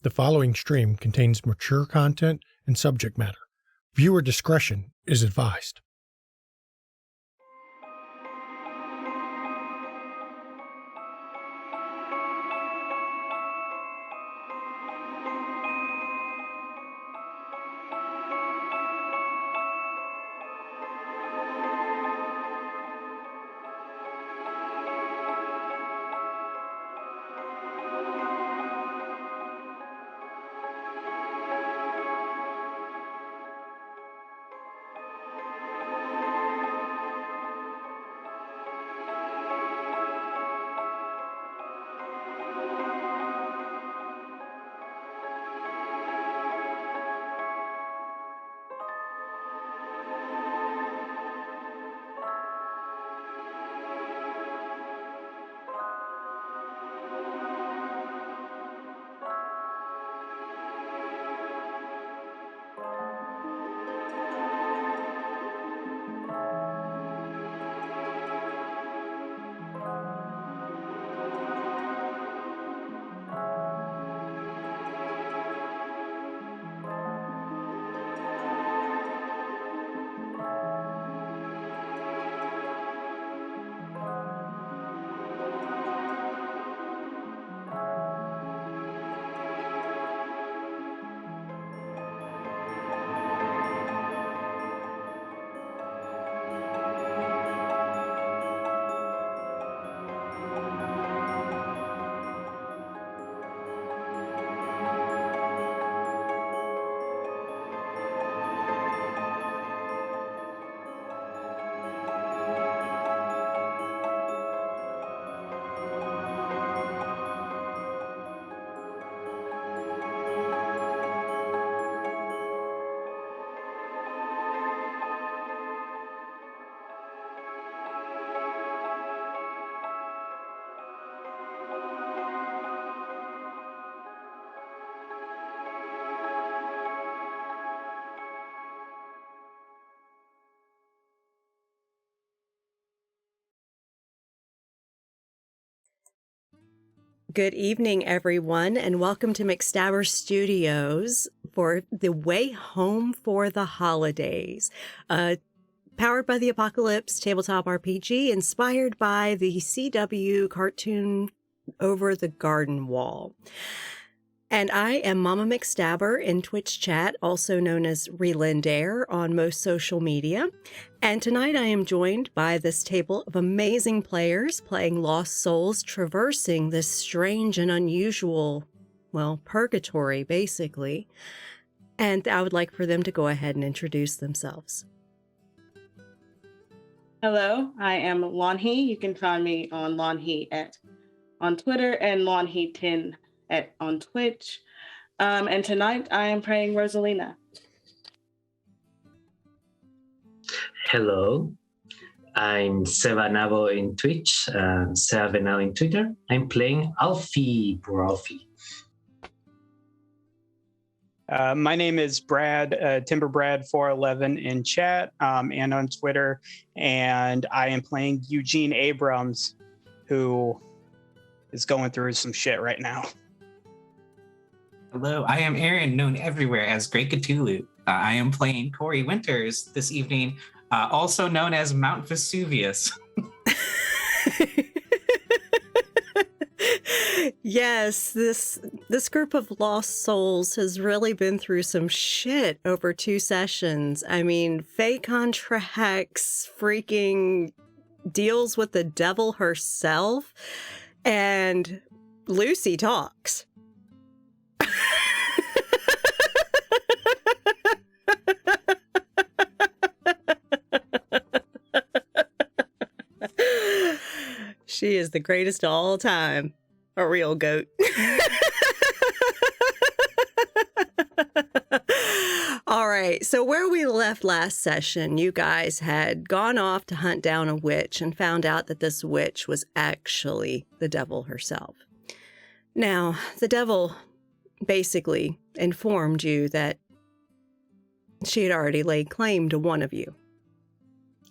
The following stream contains mature content and subject matter. Viewer discretion is advised. Good evening, everyone, and welcome to McStabber Studios for The Way Home for the Holidays. Powered by the Apocalypse tabletop RPG, inspired by the CW cartoon Over the Garden Wall. And I am Mama McStabber in Twitch chat, also known as Relynn on most social media. And tonight I am joined by this table of amazing players playing Lost Souls, traversing this strange and unusual, well, purgatory, basically. And I would like for them to go ahead and introduce themselves. Hello, I am Lonhee. You can find me on Lonhee on Twitter and Lonhee10 on Twitch. And tonight I am playing Rosalina. Hello, I'm Sevanavo in Twitch, Sevanavo in Twitter. I'm playing Alfie Bralfie. My name is Brad, TimberBrad411 in chat and on Twitter, and I am playing Eugene Abrams, who is going through some shit right now. Hello, I am Aaron, known everywhere as Great Cthulhu. I am playing Corey Winters this evening, also known as Mount Vesuvius. Yes, this group of lost souls has really been through some shit over 2 sessions. I mean, Faye contracts, freaking deals with the devil herself, and Lucy talks. She is the greatest of all time. A real goat. All right, so where we left last session, you guys had gone off to hunt down a witch and found out that this witch was actually the devil herself. Now, the devil basically informed you that she had already laid claim to one of you,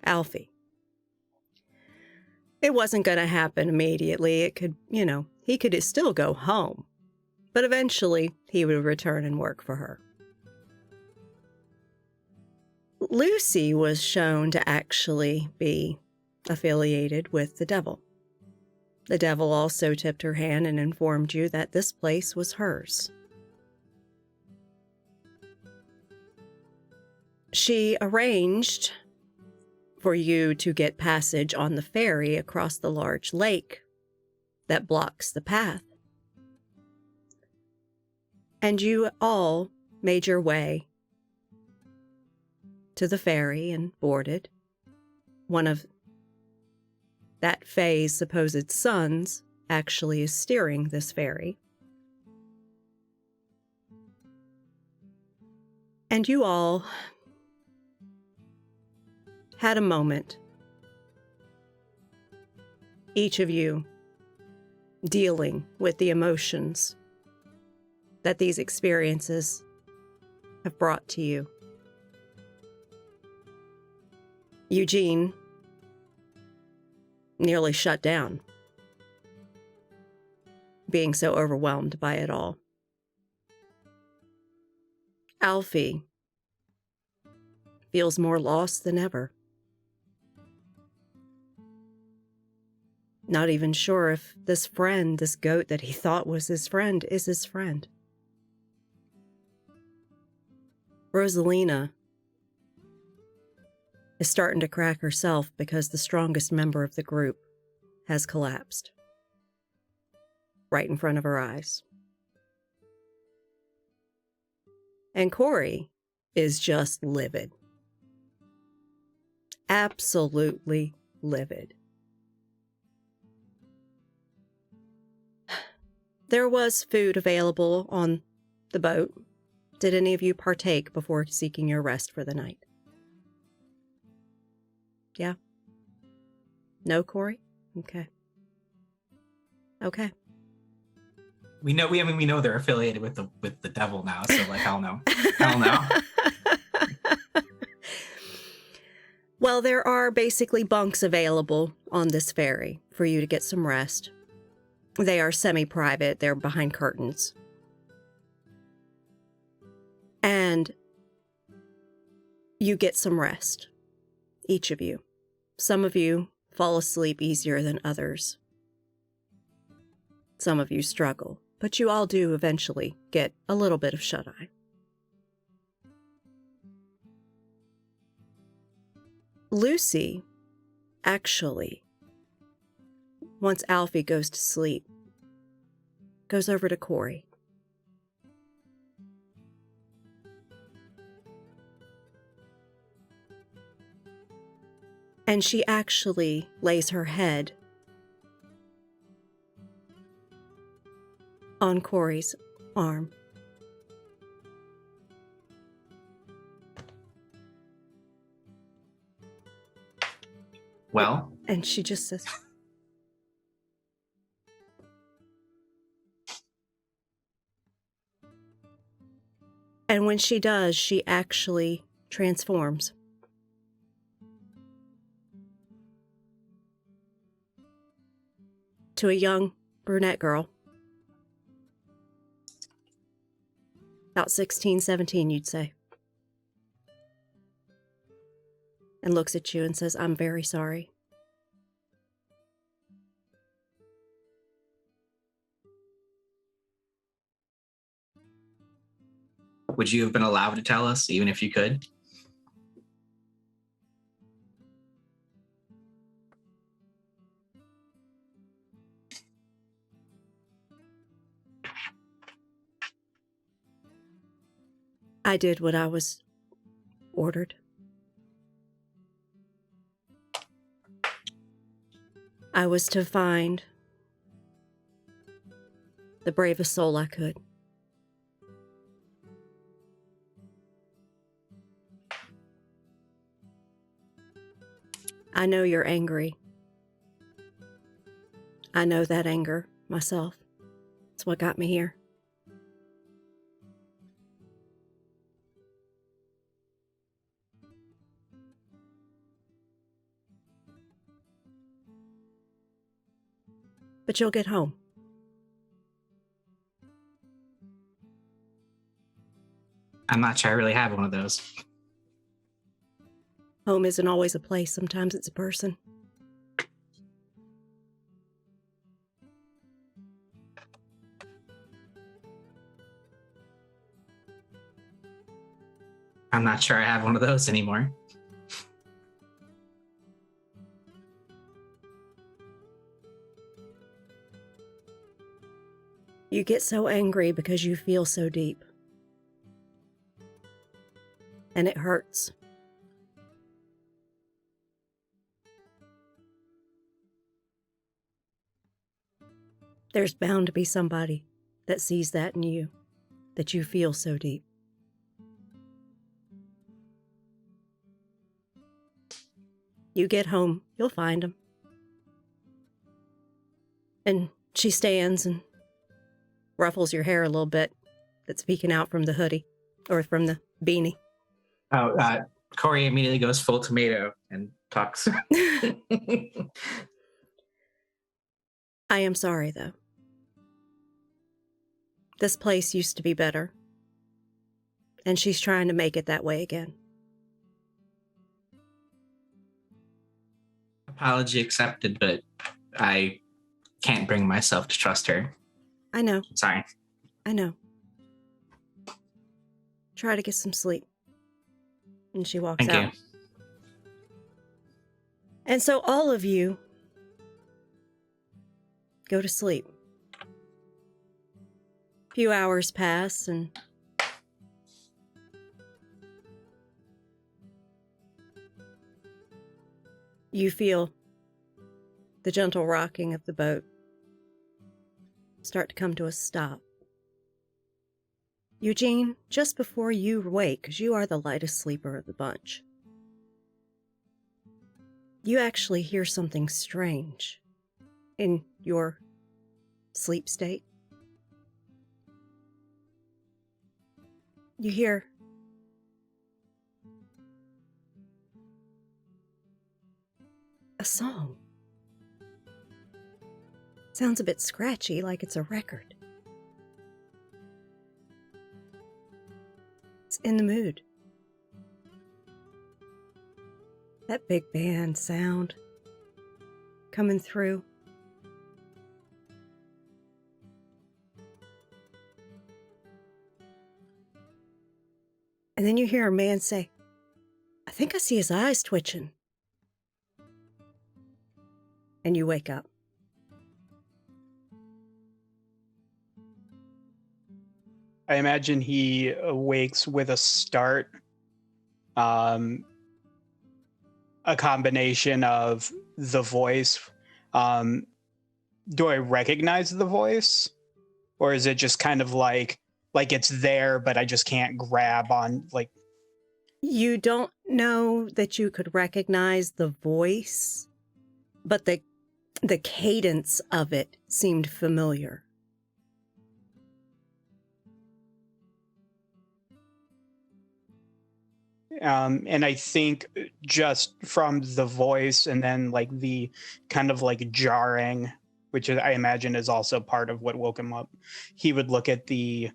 Alfie. It wasn't going to happen immediately. It could, he could still go home. but eventually he would return and work for her. Lucy was shown to actually be affiliated with the devil. The devil also tipped her hand and informed you that this place was hers. She arranged for you to get passage on the ferry across the large lake that blocks the path. And you all made your way to the ferry and boarded. One of that Fae's supposed sons actually is steering this ferry. And you all had a moment, each of you dealing with the emotions that these experiences have brought to you. Eugene nearly shut down, being so overwhelmed by it all. Alfie feels more lost than ever. Not even sure if this friend, this goat that he thought was his friend, is his friend. Rosalina is starting to crack herself because the strongest member of the group has collapsed right in front of her eyes. And Corey is just livid. Absolutely livid. There was food available on the boat. Did any of you partake before seeking your rest for the night? Yeah? No, Corey? Okay. Okay. We know they're affiliated with the devil now, so like hell no. Hell no. Well, there are basically bunks available on this ferry for you to get some rest. They are semi-private. They're behind curtains. And you get some rest, each of you. Some of you fall asleep easier than others. Some of you struggle, but you all do eventually get a little bit of shut-eye. Lucy, actually, once Alfie goes to sleep, goes over to Corey. And she actually lays her head on Corey's arm. Well, And she just says, and when she does, she actually transforms. To a young brunette girl. About 16, 17, you'd say. And looks at you and says, "I'm very sorry." would you have been allowed to tell us, even if you could? I did what I was ordered. I was to find the bravest soul I could. I know you're angry. I know that anger myself. It's what got me here. But you'll get home. I'm not sure I really have one of those. Home isn't always a place. Sometimes it's a person. I'm not sure I have one of those anymore. You get so angry because you feel so deep. And it hurts. There's bound to be somebody that sees that in you, that you feel so deep. You get home, you'll find them. And she stands and ruffles your hair a little bit that's peeking out from the hoodie or from the beanie. Oh, Corey immediately goes full tomato and talks. I am sorry, though. This place used to be better. And she's trying to make it that way again. Apology accepted, but I can't bring myself to trust her. I know. Sorry. I know. Try to get some sleep. And she walks Thank out. you. And so all of you go to sleep. A few hours pass and you feel the gentle rocking of the boat start to come to a stop. Eugene, just before you wake, because you are the lightest sleeper of the bunch, you actually hear something strange in your sleep state. You hear a song. Sounds a bit scratchy, like it's a record. It's in the mood. That big band sound coming through. And then you hear a man say, "I think I see his eyes twitching." And you wake up. I imagine he awakes with a start. A combination of the voice. Do I recognize the voice? Or is it just kind of like it's there, but I just can't grab on, like... You don't know that you could recognize the voice, but the cadence of it seemed familiar. And I think just from the voice and then like the kind of like jarring, which I imagine is also part of what woke him up, he would look at the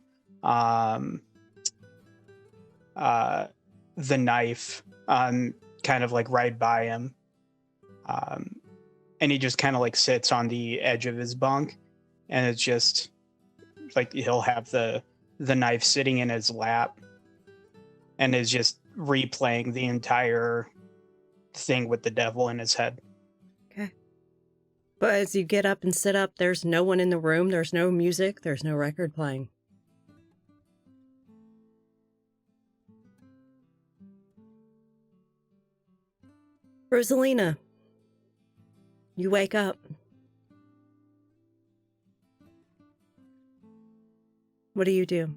knife kind of like right by him. And he just kind of like sits on the edge of his bunk, and it's just like he'll have the knife sitting in his lap and is just replaying the entire thing with the devil in his head. Okay. But as you get up and sit up, there's no one in the room. There's no music. There's no record playing. Rosalina, you wake up. What do you do?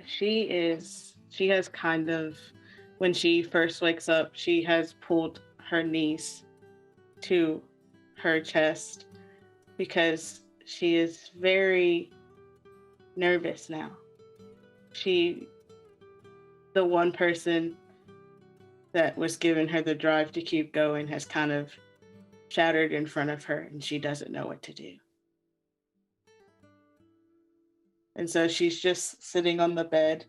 She has kind of, when she first wakes up, she has pulled her niece to her chest because she is very nervous now. The one person that was giving her the drive to keep going has kind of shattered in front of her, and she doesn't know what to do. And so she's just sitting on the bed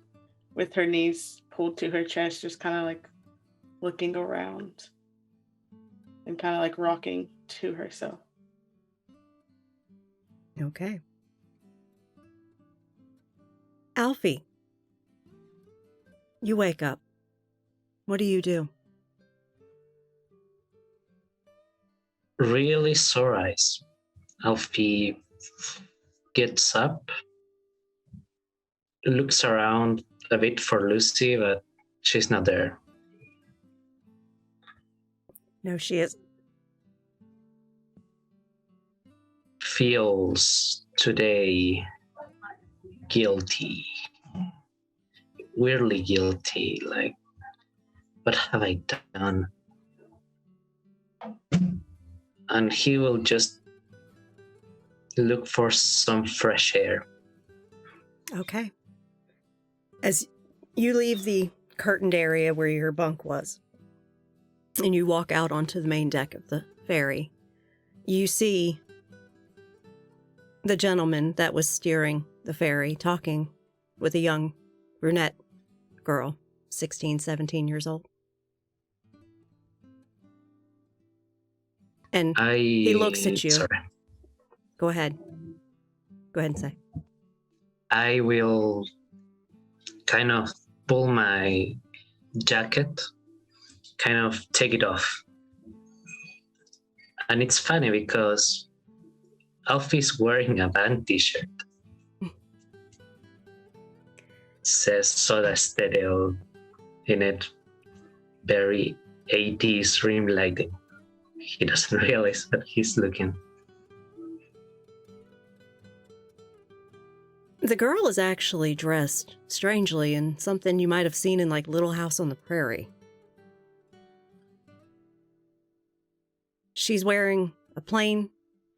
with her knees pulled to her chest, just kind of like looking around and kind of like rocking to herself. Okay. Alfie, you wake up. What do you do? Really sore eyes. Alfie gets up, looks around a bit for Lucy, but she's not there. No, she is. Feels today guilty. Weirdly guilty. Like, what have I done? And he will just look for some fresh air. Okay. As you leave the curtained area where your bunk was, and you walk out onto the main deck of the ferry, you see the gentleman that was steering the ferry talking with a young brunette girl, 16, 17 years old. And he looks at you. Sorry. Go ahead. Go ahead and say. I will kind of pull my jacket, kind of take it off. And it's funny because Alfie's wearing a band t-shirt. It says Soda Stereo in it. Very 80s rim lighting. He doesn't realize that he's looking. The girl is actually dressed strangely in something you might have seen in like Little House on the Prairie. She's wearing a plain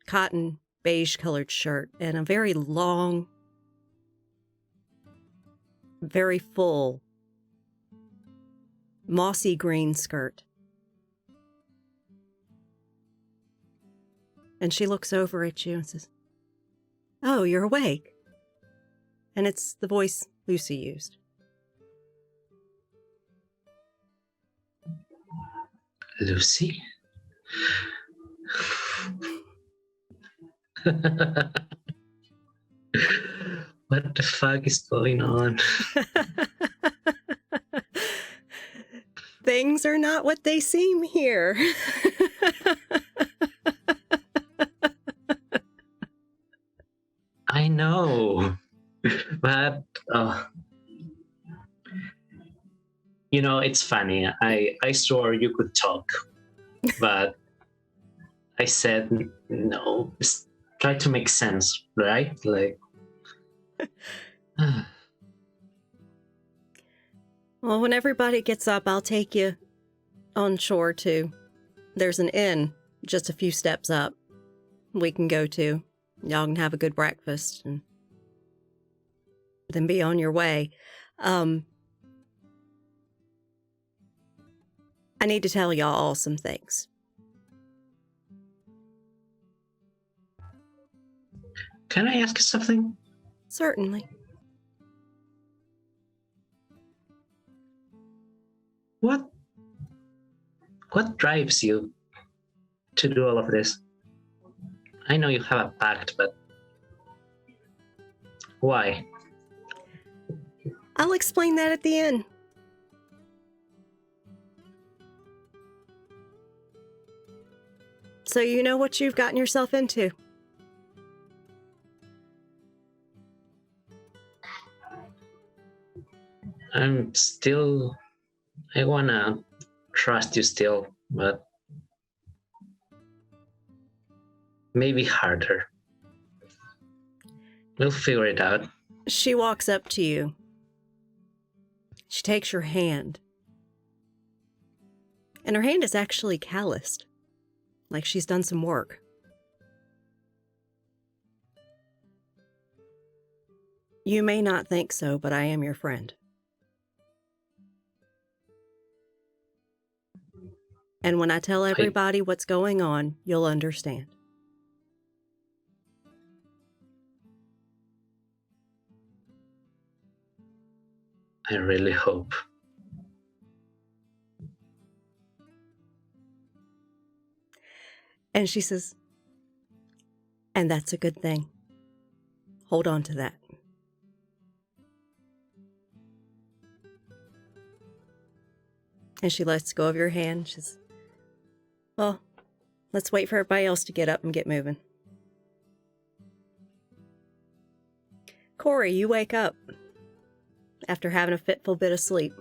cotton beige colored shirt and a very long, very full, mossy green skirt. And she looks over at you and says, "Oh, you're awake." And it's the voice Lucy used. Lucy? What the fuck is going on? Things are not what they seem here. I know, but you know, it's funny. I swore you could talk, but I said no. Just try to make sense, right? Like, Well, when everybody gets up, I'll take you on shore to. There's an inn just a few steps up we can go to. Y'all can have a good breakfast and then be on your way. I need to tell y'all all some things. can I ask you something? Certainly. What drives you to do all of this? I know you have a pact, but why? I'll explain that at the end. So you know what you've gotten yourself into. I wanna trust you still, but maybe harder. We'll figure it out. She walks up to you. She takes your hand. And her hand is actually calloused, like she's done some work. You may not think so, but I am your friend. And when I tell everybody what's going on, you'll understand. I really hope. And she says, and that's a good thing. Hold on to that. And she lets go of your hand. She says, well, let's wait for everybody else to get up and get moving. Corey, you wake up after having a fitful bit of sleep.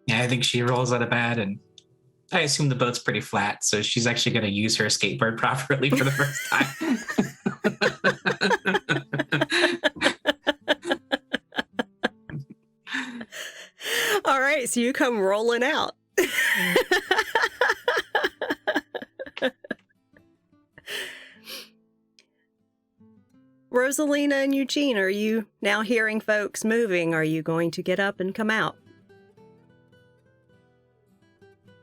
Yeah, I think she rolls out of bed, and I assume the boat's pretty flat, so she's actually going to use her skateboard properly for the first time. All right, so you come rolling out. Rosalina and Eugene, are you now hearing folks moving? Are you going to get up and come out?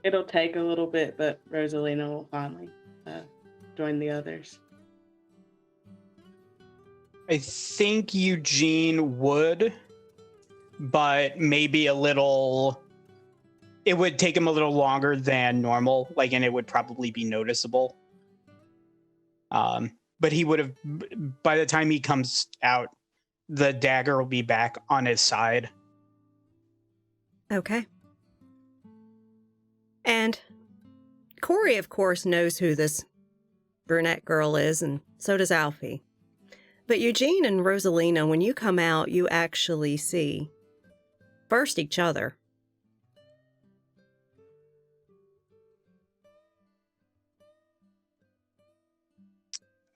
It'll take a little bit, but Rosalina will finally join the others. I think Eugene would, but maybe a little. It would take him a little longer than normal, and it would probably be noticeable. But he would have, by the time he comes out, the dagger will be back on his side. Okay. And Corey, of course, knows who this brunette girl is, and so does Alfie. But Eugene and Rosalina, when you come out, you actually see first each other.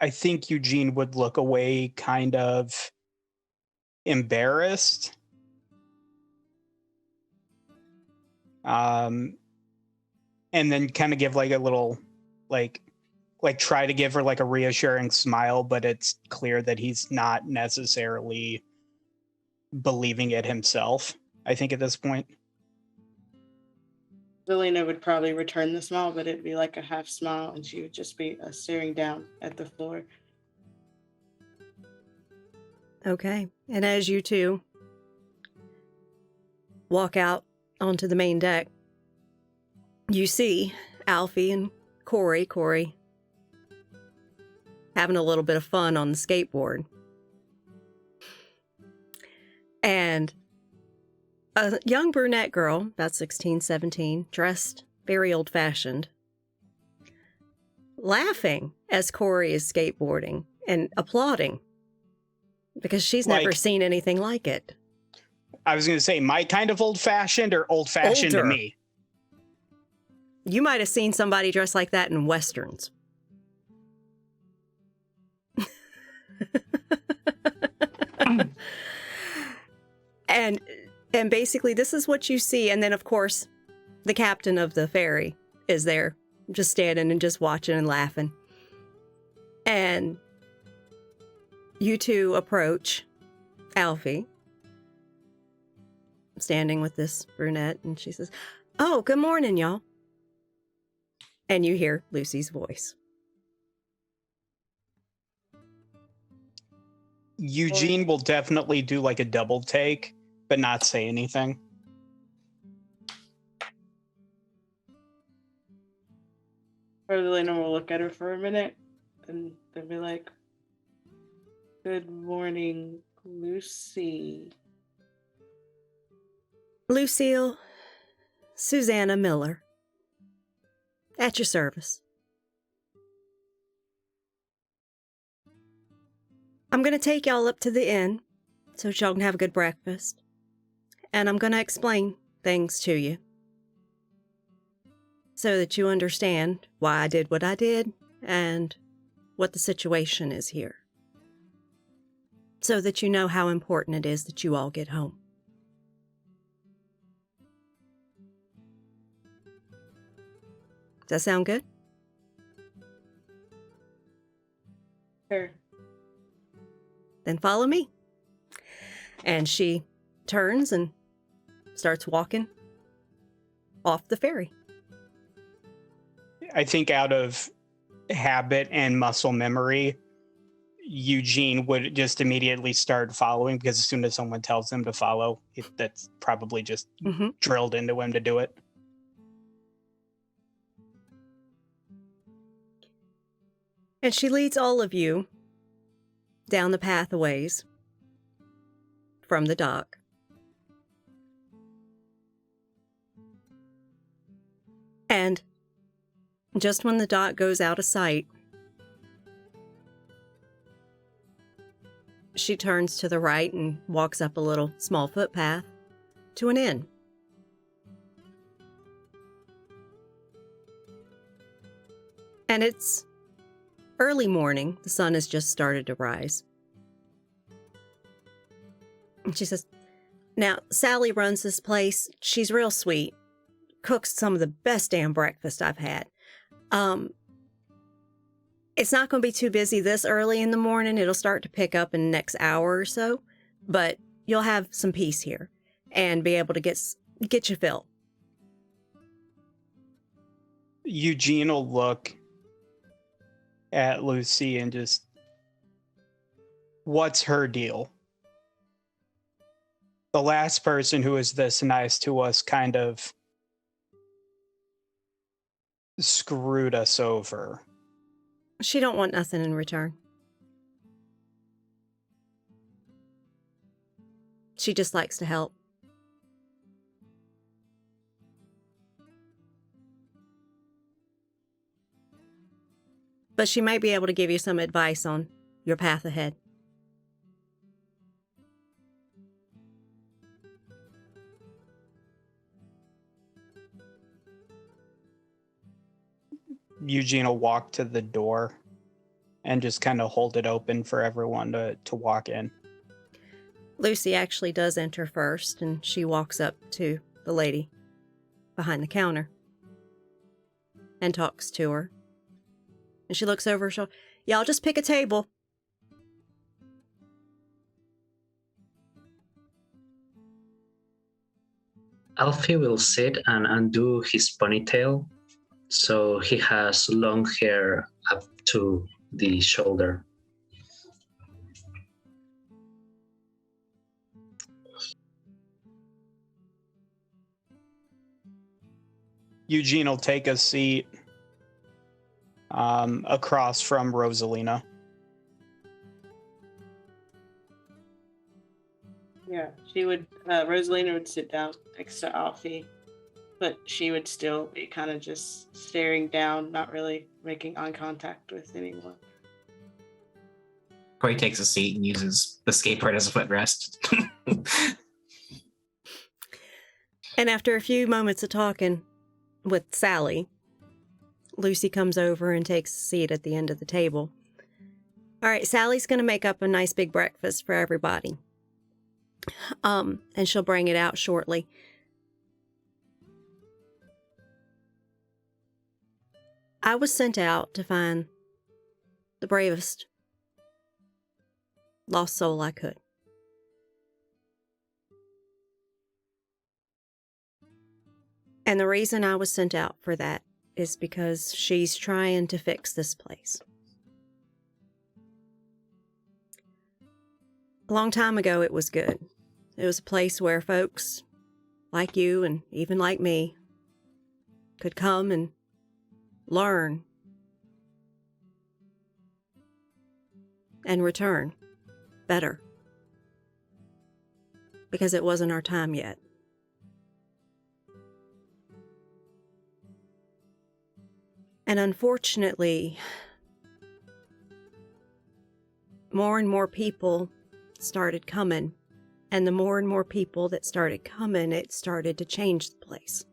I think Eugene would look away kind of embarrassed. And then kind of give a little, try to give her a reassuring smile, but it's clear that he's not necessarily believing it himself, I think, at this point. Rosalina would probably return the smile, but it'd be like a half smile, and she would just be staring down at the floor. Okay. And as you two walk out onto the main deck, you see Alfie and Corey having a little bit of fun on the skateboard. And a young brunette girl, about 16, 17, dressed very old-fashioned, laughing as Corey is skateboarding and applauding because she's never seen anything like it. I was going to say, my kind of old-fashioned or old-fashioned to me? You might have seen somebody dressed like that in Westerns. And basically, this is what you see. And then, of course, the captain of the ferry is there, just standing and just watching and laughing. And you two approach Alfie, standing with this brunette, and she says, "Oh, good morning, y'all." And you hear Lucy's voice. Eugene will definitely do a double take, but not say anything. Rosalina will look at her for a minute, and then be like, "Good morning, Lucy." Lucille Susanna Miller, at your service. I'm going to take y'all up to the inn so y'all can have a good breakfast. And I'm going to explain things to you so that you understand why I did what I did and what the situation is here. So that you know how important it is that you all get home. Does that sound good? Sure. Then follow me. And she turns and starts walking off the ferry. I think out of habit and muscle memory, Eugene would just immediately start following, because as soon as someone tells him to follow, that's probably just drilled into him to do it. And she leads all of you down the pathways from the dock. And just when the dock goes out of sight, she turns to the right and walks up a little small footpath to an inn. And it's early morning. The sun has just started to rise. And she says, "Now, Sally runs this place. She's real sweet. Cooks some of the best damn breakfast I've had. It's not going to be too busy this early in the morning. It'll start to pick up in the next hour or so, but you'll have some peace here and be able to get you filled." Eugene will look at Lucy and just, what's her deal? The last person who was this nice to us kind of screwed us over. She don't want nothing in return. She just likes to help. But she might be able to give you some advice on your path ahead. Eugene will walk to the door and just kind of hold it open for everyone to walk in. Lucy actually does enter first, and she walks up to the lady behind the counter and talks to her. And she looks over her shoulder. "Y'all just pick a table." Alfie will sit and undo his ponytail, so he has long hair up to the shoulder. Eugene will take a seat across from Rosalina. Yeah, she would. Rosalina would sit down next to Alfie, but she would still be kind of just staring down, not really making eye contact with anyone. Corey takes a seat and uses the skateboard as a footrest. And after a few moments of talking with Sally, Lucy comes over and takes a seat at the end of the table. "All right, Sally's going to make up a nice big breakfast for everybody. And she'll bring it out shortly. I was sent out to find the bravest lost soul I could. And the reason I was sent out for that is because she's trying to fix this place. A long time ago, it was good. It was a place where folks like you and even like me could come and learn and return better, because it wasn't our time yet. And unfortunately, more and more people started coming. And the more and more people that started coming, it started to change the place.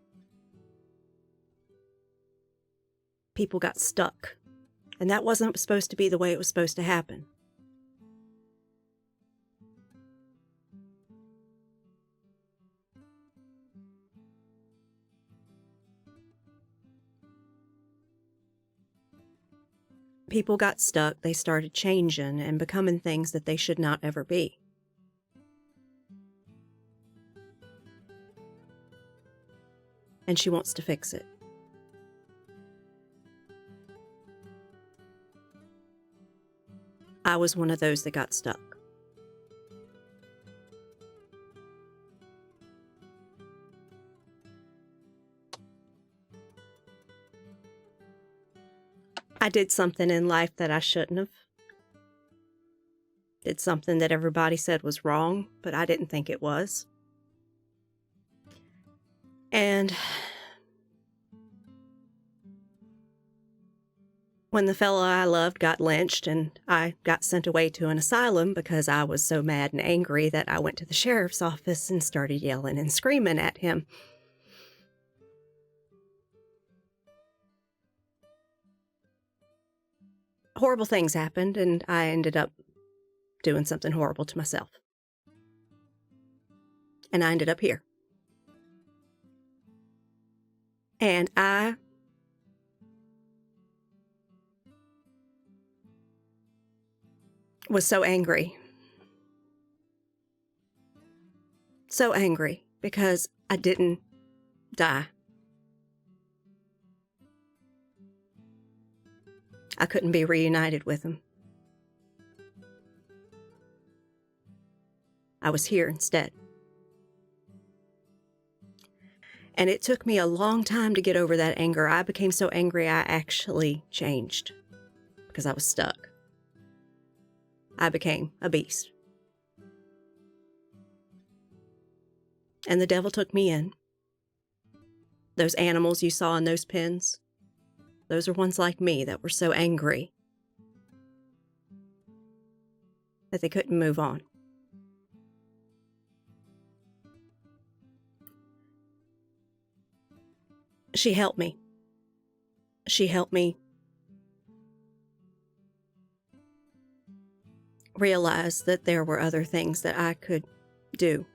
People got stuck. And that wasn't supposed to be the way it was supposed to happen. People got stuck, they started changing and becoming things that they should not ever be. And she wants to fix it. I was one of those that got stuck. I did something in life that I shouldn't have. Did something that everybody said was wrong, but I didn't think it was. And when the fellow I loved got lynched and I got sent away to an asylum because I was so mad and angry that I went to the sheriff's office and started yelling and screaming at him. Horrible things happened, and I ended up doing something horrible to myself. And I ended up here. And I was so angry. So angry because I didn't die. I couldn't be reunited with him. I was here instead. And it took me a long time to get over that anger. I became so angry I actually changed because I was stuck. I became a beast. And the devil took me in. Those animals you saw in those pens, those are ones like me that were so angry that they couldn't move on. She helped me. She helped me realize that there were other things that I could do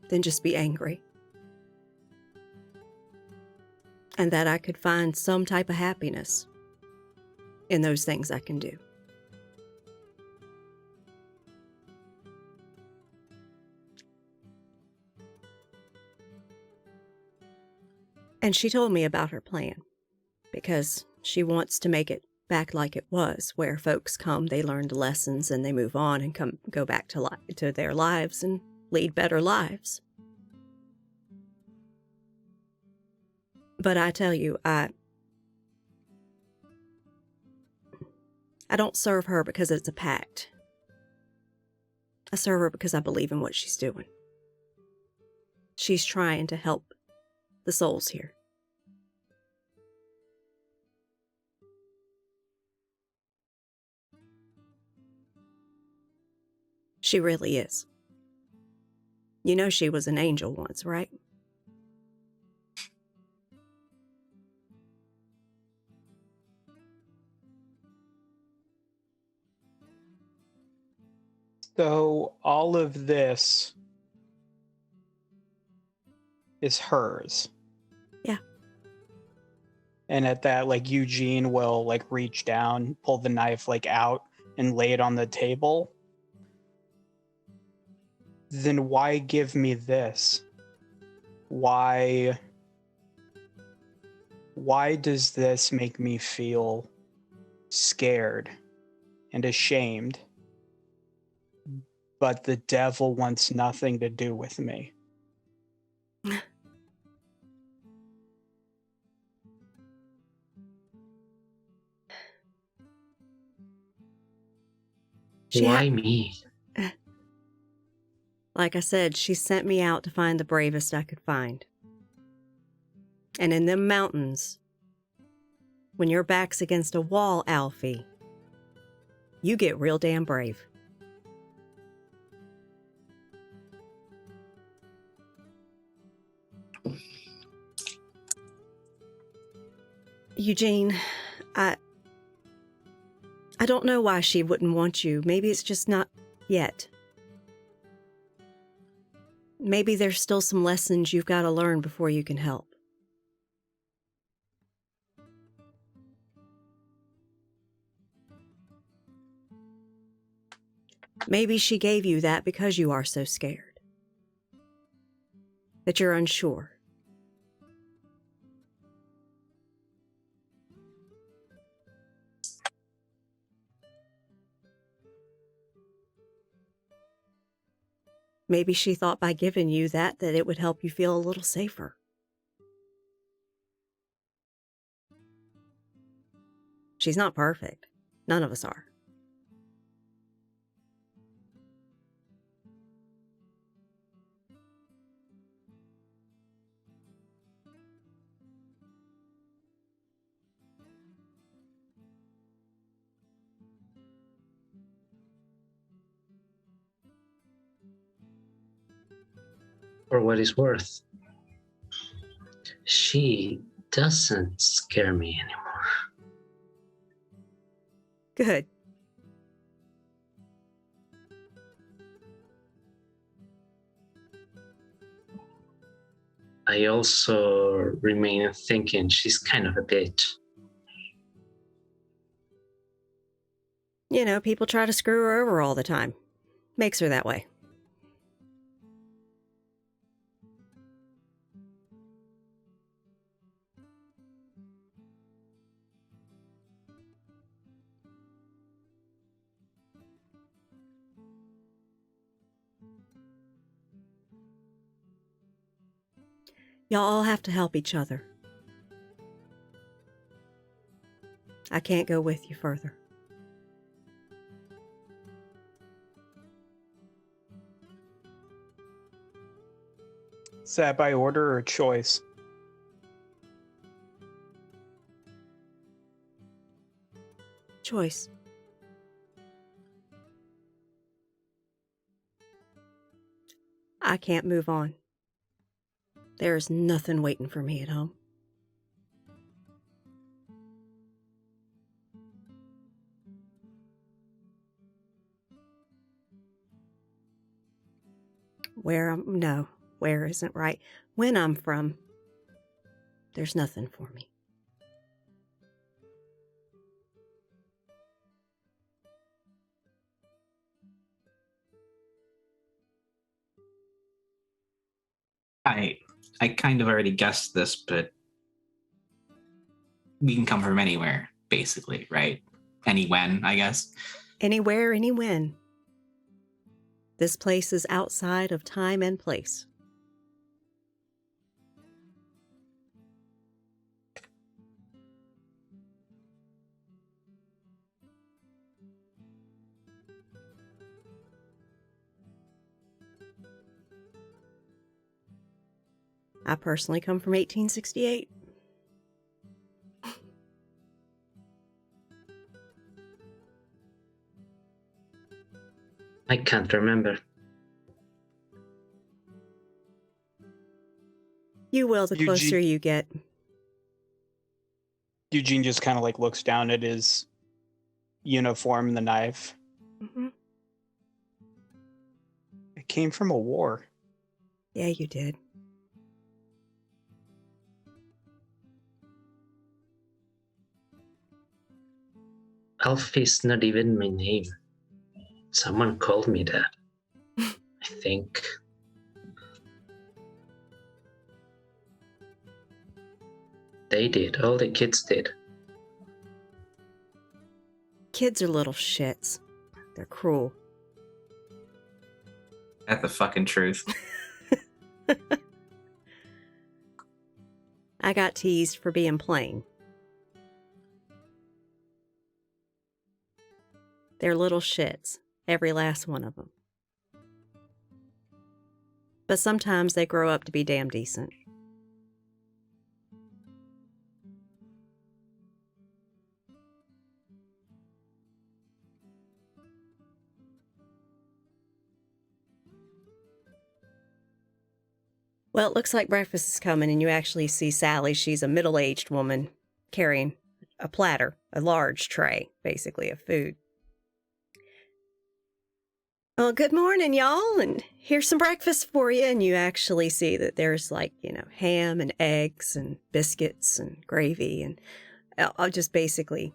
than just be angry. And that I could find some type of happiness in those things I can do. And she told me about her plan because she wants to make it back like it was, where folks come, they learn the lessons, and they move on and go back to their lives and lead better lives. But I tell you, I don't serve her because it's a pact. I serve her because I believe in what she's doing. She's trying to help the souls here. She really is. You know she was an angel once, right? So all of this is hers. Yeah. And at that, like, Eugene will, like, reach down, pull the knife, like, out and lay it on the table. Then why give me this? Why does this make me feel scared and ashamed? But the devil wants nothing to do with me. Why me? Like I said, she sent me out to find the bravest I could find. And in them mountains, when your back's against a wall, Alfie, you get real damn brave. Eugene, I don't know why she wouldn't want you. Maybe it's just not yet. Maybe there's still some lessons you've got to learn before you can help. Maybe she gave you that because you are so scared. That you're unsure. Maybe she thought by giving you that it would help you feel a little safer. She's not perfect. None of us are. For what it's worth, she doesn't scare me anymore. Good. I also remain thinking she's kind of a bitch. You know, people try to screw her over all the time. Makes her that way. Y'all all have to help each other. I can't go with you further. Is that by order or choice? Choice. I can't move on. There's nothing waiting for me at home. Where isn't right. When I'm from, there's nothing for me. I kind of already guessed this, but we can come from anywhere, basically, right? Any when, I guess. Anywhere, any when. This place is outside of time and place. I personally come from 1868. I can't remember. You will the closer you get. Eugene just kind of like looks down at his uniform and the knife. Mm-hmm. It came from a war. Yeah, you did. Alfie's not even my name. Someone called me that. I think. They did. All the kids did. Kids are little shits. They're cruel. That's the fucking truth. I got teased for being plain. They're little shits. Every last one of them. But sometimes they grow up to be damn decent. Well, it looks like breakfast is coming, and you actually see Sally. She's a middle-aged woman carrying a platter, a large tray, basically, of food. Well, good morning, y'all, and here's some breakfast for you. And you actually see that there's ham and eggs and biscuits and gravy and just basically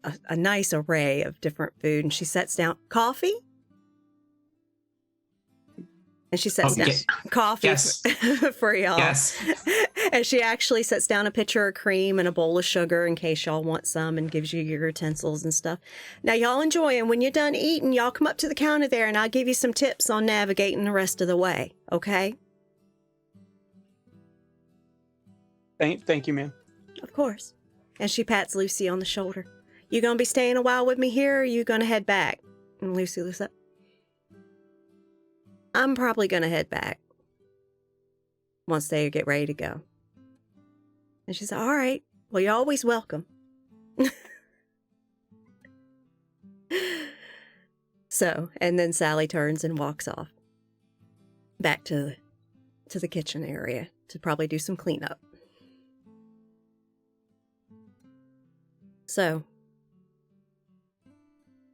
a nice array of different food. And she sets down. Coffee? And she sets Oh, down coffee yes. for y'all. Yes. And she actually sets down a pitcher of cream and a bowl of sugar in case y'all want some, and gives you your utensils and stuff. Now, y'all enjoy, and when you're done eating, y'all come up to the counter there, and I'll give you some tips on navigating the rest of the way, okay? Thank you, ma'am. Of course. And she pats Lucy on the shoulder. You gonna be staying a while with me here, or you gonna head back? And Lucy looks up. I'm probably gonna head back once they get ready to go. And she said, all right, well, you're always welcome. So, and then Sally turns and walks off back to the kitchen area to probably do some cleanup. So,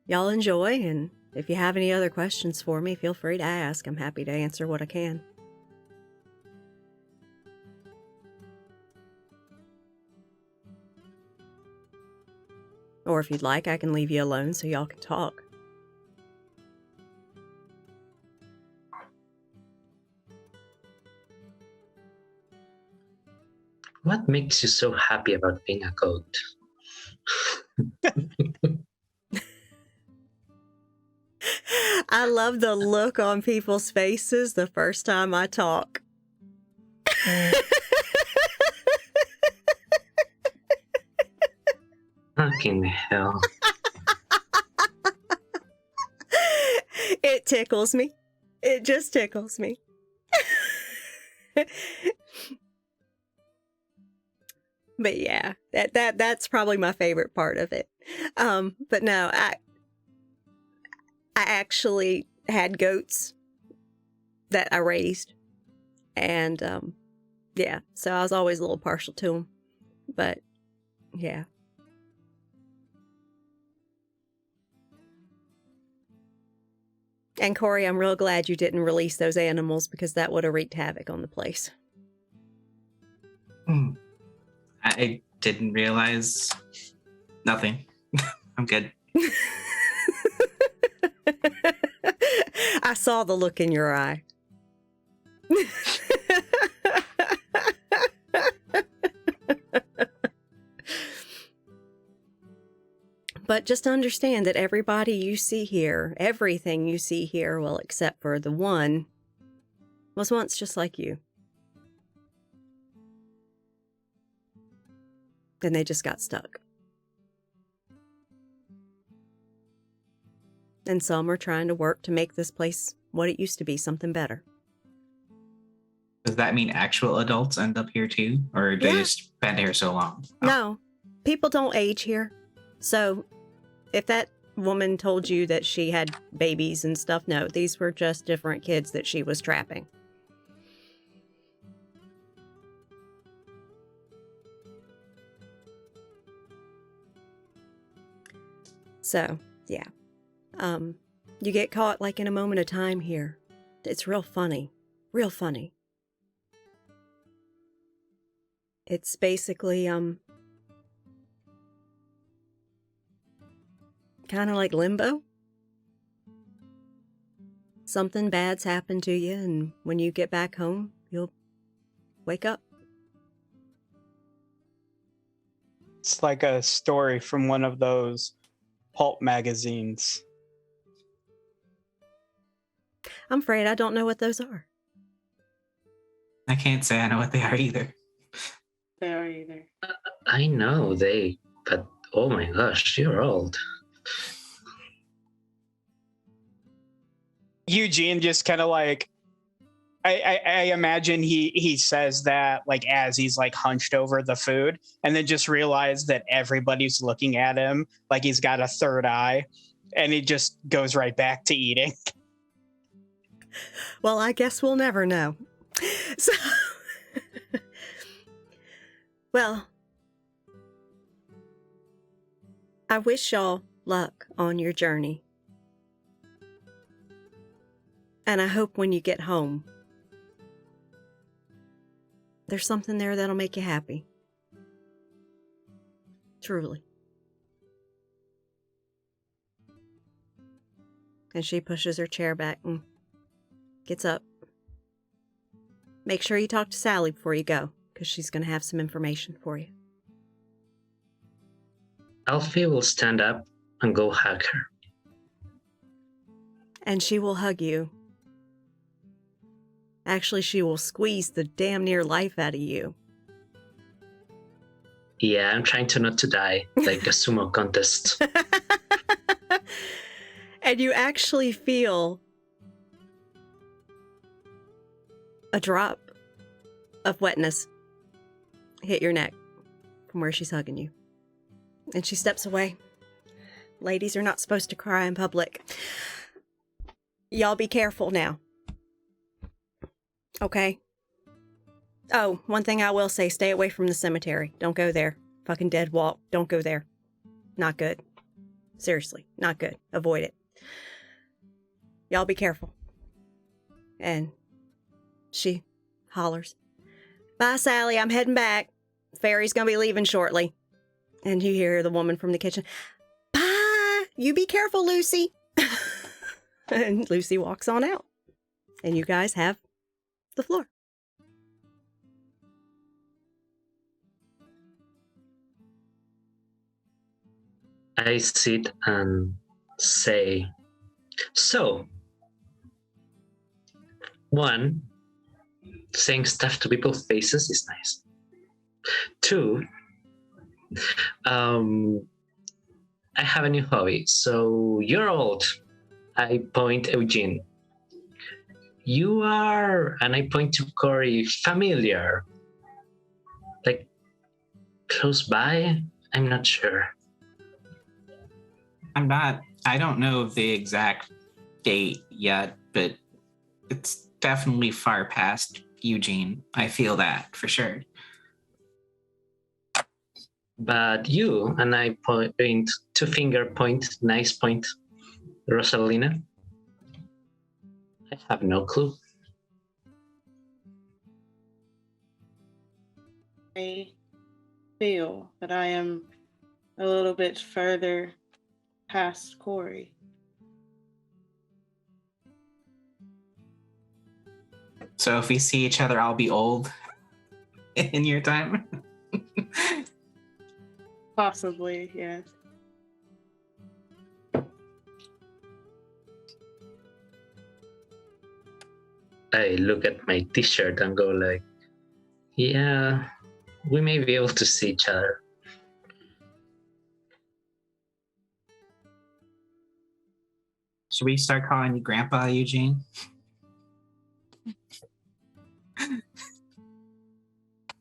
y'all enjoy, and if you have any other questions for me, feel free to ask. I'm happy to answer what I can. Or if you'd like, I can leave you alone so y'all can talk. What makes you so happy about being a goat? I love the look on people's faces the first time I talk. Fucking hell. It tickles me. It just tickles me. But yeah, that's probably my favorite part of it. But no, I actually had goats that I raised, and yeah, so I was always a little partial to them. But yeah. And Corey, I'm real glad you didn't release those animals, because that would have wreaked havoc on the place. I didn't realize nothing. I'm good. I saw the look in your eye. But just understand that everybody you see here, everything you see here, well, except for the one, was once just like you. Then they just got stuck. And some are trying to work to make this place what it used to be, something better. Does that mean actual adults end up here too? Or they Yeah. just been here so long? Oh. No, people don't age here. So if that woman told you that she had babies and stuff, no, these were just different kids that she was trapping. So, yeah. You get caught like in a moment of time here. It's real funny. Real funny. It's basically, kind of like limbo. Something bad's happened to you, and when you get back home, you'll wake up. It's like a story from one of those pulp magazines. I'm afraid I don't know what those are. I can't say I know what they are either. They are either. I know but oh my gosh, you're old. Eugene just kind of like, I imagine he says that like as he's like hunched over the food, and then just realized that everybody's looking at him like he's got a third eye, and he just goes right back to eating. Well, I guess we'll never know. So, well, I wish y'all luck on your journey. And I hope when you get home, there's something there that'll make you happy. Truly. And she pushes her chair back and gets up Make sure you talk to Sally before you go, because she's going to have some information for you. Alfie will stand up and go hug her. And she will hug you. Actually, she will squeeze the damn near life out of you. Yeah, I'm trying to not to die, like a sumo contest. And you actually feel a drop of wetness hit your neck from where she's hugging you. And she steps away. Ladies are not supposed to cry in public. Y'all be careful now. Okay? Oh, one thing I will say, stay away from the cemetery. Don't go there. Fucking dead walk. Don't go there. Not good. Seriously, not good. Avoid it. Y'all be careful. And she hollers, "Bye, Sally, I'm heading back. Ferry's gonna be leaving shortly." And you hear the woman from the kitchen, "Bye, you be careful, Lucy." And Lucy walks on out. And you guys have the floor. I sit and say, so, one, saying stuff to people's faces is nice. Two, I have a new hobby. So you're old. I point Eugene. You are, and I point to Corey, familiar. Like close by? I'm not sure. I don't know the exact date yet, but it's definitely far past Eugene. I feel that for sure. But you, and I point, two finger point, nice point, Rosalina. I have no clue. I feel that I am a little bit further past Corey. So if we see each other, I'll be old in your time. Possibly, yes. I look at my t-shirt and go like, yeah, we may be able to see each other. Should we start calling you Grandpa, Eugene?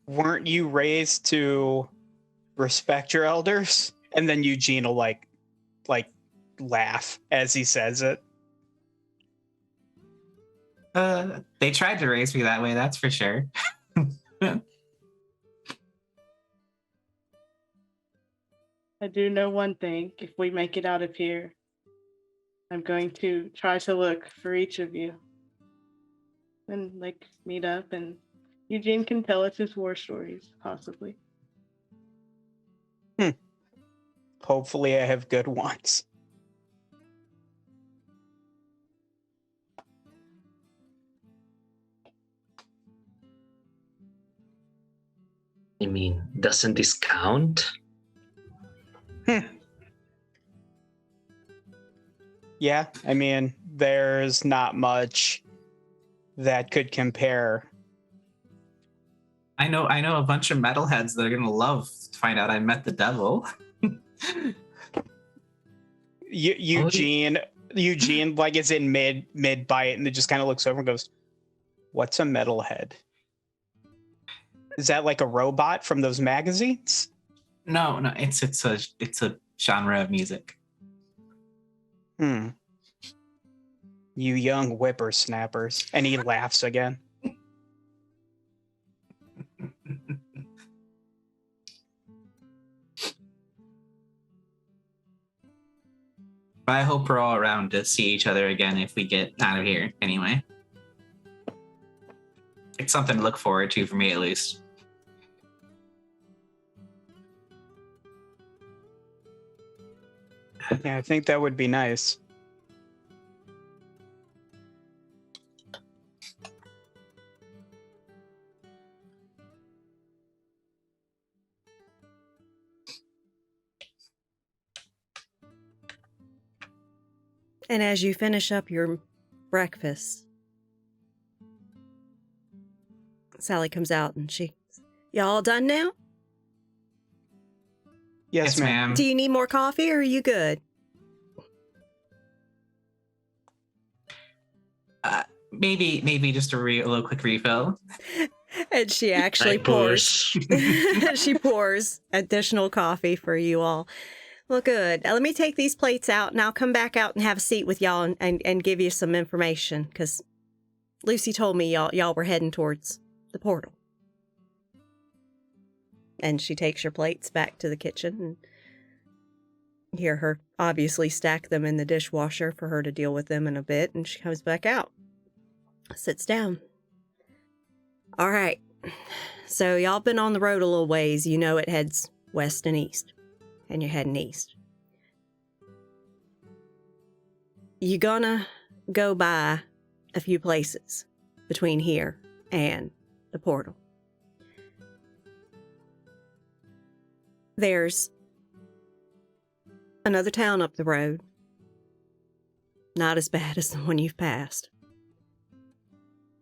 Weren't you raised to respect your elders? And then Eugene will like laugh as he says it. They tried to raise me that way, that's for sure. I do know one thing. If we make it out of here, I'm going to try to look for each of you and like meet up, and Eugene can tell us his war stories, possibly. Hopefully I have good ones. I mean, doesn't this count? Yeah, I mean, there's not much that could compare. I know a bunch of metalheads that are gonna love to find out I met the devil. Eugene like is in mid bite and it just kind of looks over and goes, "What's a metalhead? Is that like a robot from those magazines?" No, it's a genre of music. You young whippersnappers. And he laughs again. But I hope we're all around to see each other again if we get out of here anyway. It's something to look forward to for me at least. Yeah, I think that would be nice. And as you finish up your breakfast, Sally comes out and y'all all done now? Yes, ma'am. Do you need more coffee or are you good? Maybe just a little quick refill. And she actually I pours. push. She pours additional coffee for you all. Well, good. Let me take these plates out and I'll come back out and have a seat with y'all and give you some information because Lucy told me y'all were heading towards the portal. And she takes your plates back to the kitchen and you hear her obviously stack them in the dishwasher for her to deal with them in a bit. And she comes back out, sits down. All right. So y'all been on the road a little ways. You know it heads west and east. And you're heading east. You're gonna go by a few places between here and the portal. There's another town up the road. Not as bad as the one you've passed.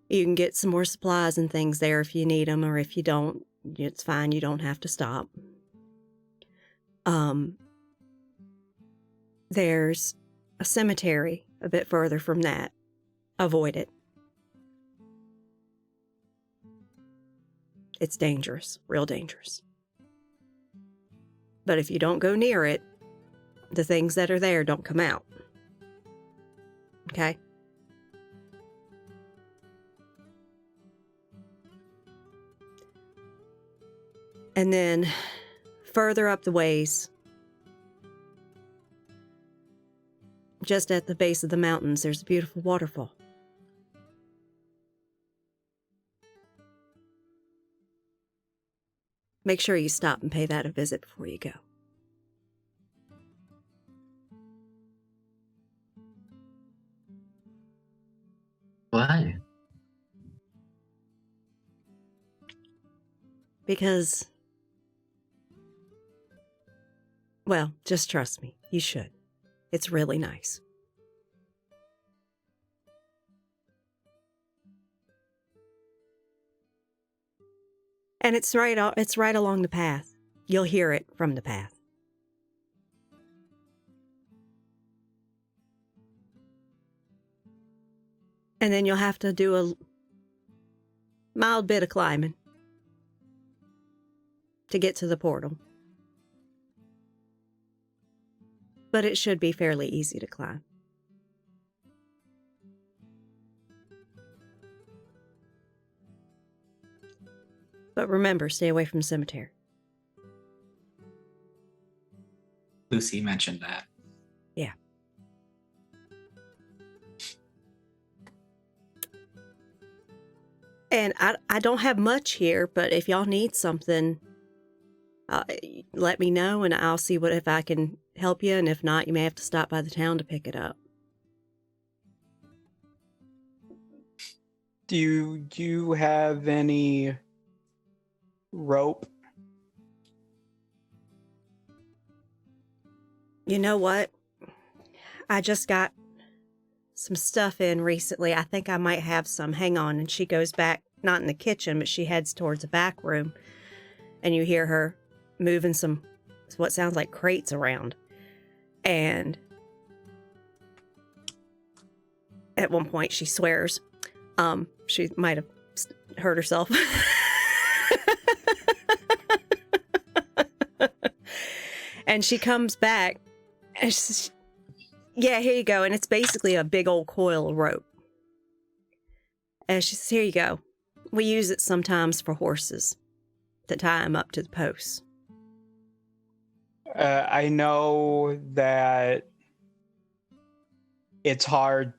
You can get some more supplies and things there if you need them, or if you don't, it's fine. You don't have to stop. There's a cemetery a bit further from that. Avoid it. It's dangerous, real dangerous. But if you don't go near it, the things that are there don't come out. Okay? And then further up the ways, just at the base of the mountains, there's a beautiful waterfall. Make sure you stop and pay that a visit before you go. Why? Because, well, just trust me. You should. It's really nice. And it's right along the path. You'll hear it from the path. And then you'll have to do a mild bit of climbing to get to the portal. But it should be fairly easy to climb. But remember, stay away from the cemetery. Lucy mentioned that. Yeah. And I don't have much here, but if y'all need something, let me know and I'll see if I can help you. And if not, you may have to stop by the town to pick it up. Do you have any rope? You know what? I just got some stuff in recently. I think I might have some. Hang on. And she goes back, not in the kitchen, but she heads towards the back room. And you hear her moving what sounds like crates around. And at one point she swears. She might have hurt herself. And she comes back and she says, yeah, here you go. And it's basically a big old coil of rope. And she says, here you go. We use it sometimes for horses to tie them up to the posts. I know that it's hard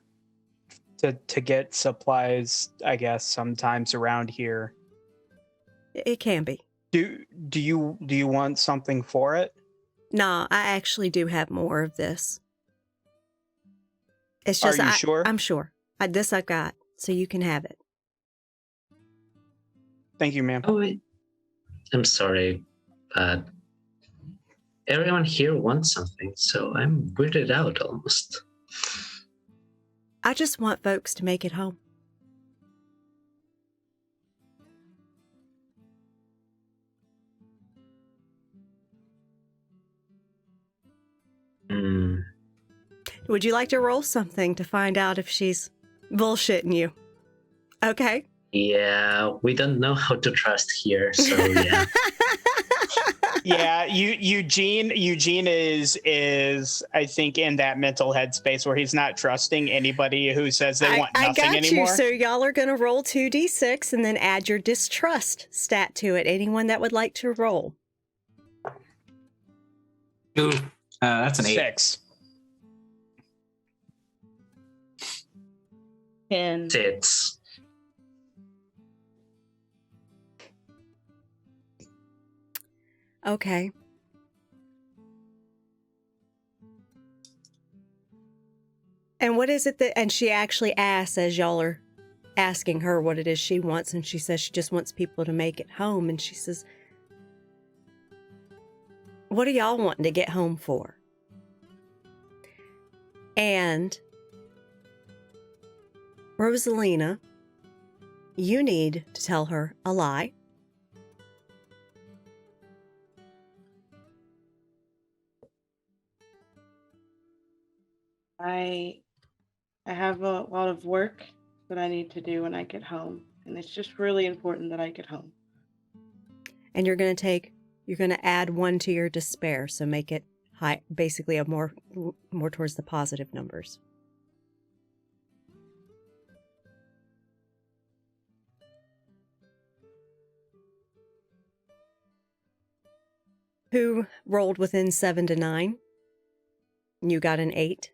to get supplies, I guess, sometimes around here. It can be. Do you want something for it? No, I actually do have more of this. It's just, Are you sure? I'm sure. This I've got, so you can have it. Thank you, ma'am. Oh, I'm sorry, but everyone here wants something, so I'm weirded out almost. I just want folks to make it home. Hmm. Would you like to roll something to find out if she's bullshitting you? Okay. Yeah, we don't know how to trust here, so yeah. Yeah, Eugene is I think in that mental headspace where he's not trusting anybody who says they want I nothing got anymore. you. So y'all are going to roll 2d6 and then add your distrust stat to it. Anyone that would like to roll? Ooh, that's an 8. 6. And Tits. Okay. And what is it that, and she actually asks as y'all are asking her what it is she wants, and she says she just wants people to make it home. And she says, what are y'all wanting to get home for? And Rosalina, you need to tell her a lie. I have a lot of work that I need to do when I get home, and it's just really important that I get home. And you're going to add 1 to your despair, so make it high, basically a more towards the positive numbers. Who rolled within 7 to 9? You got an 8.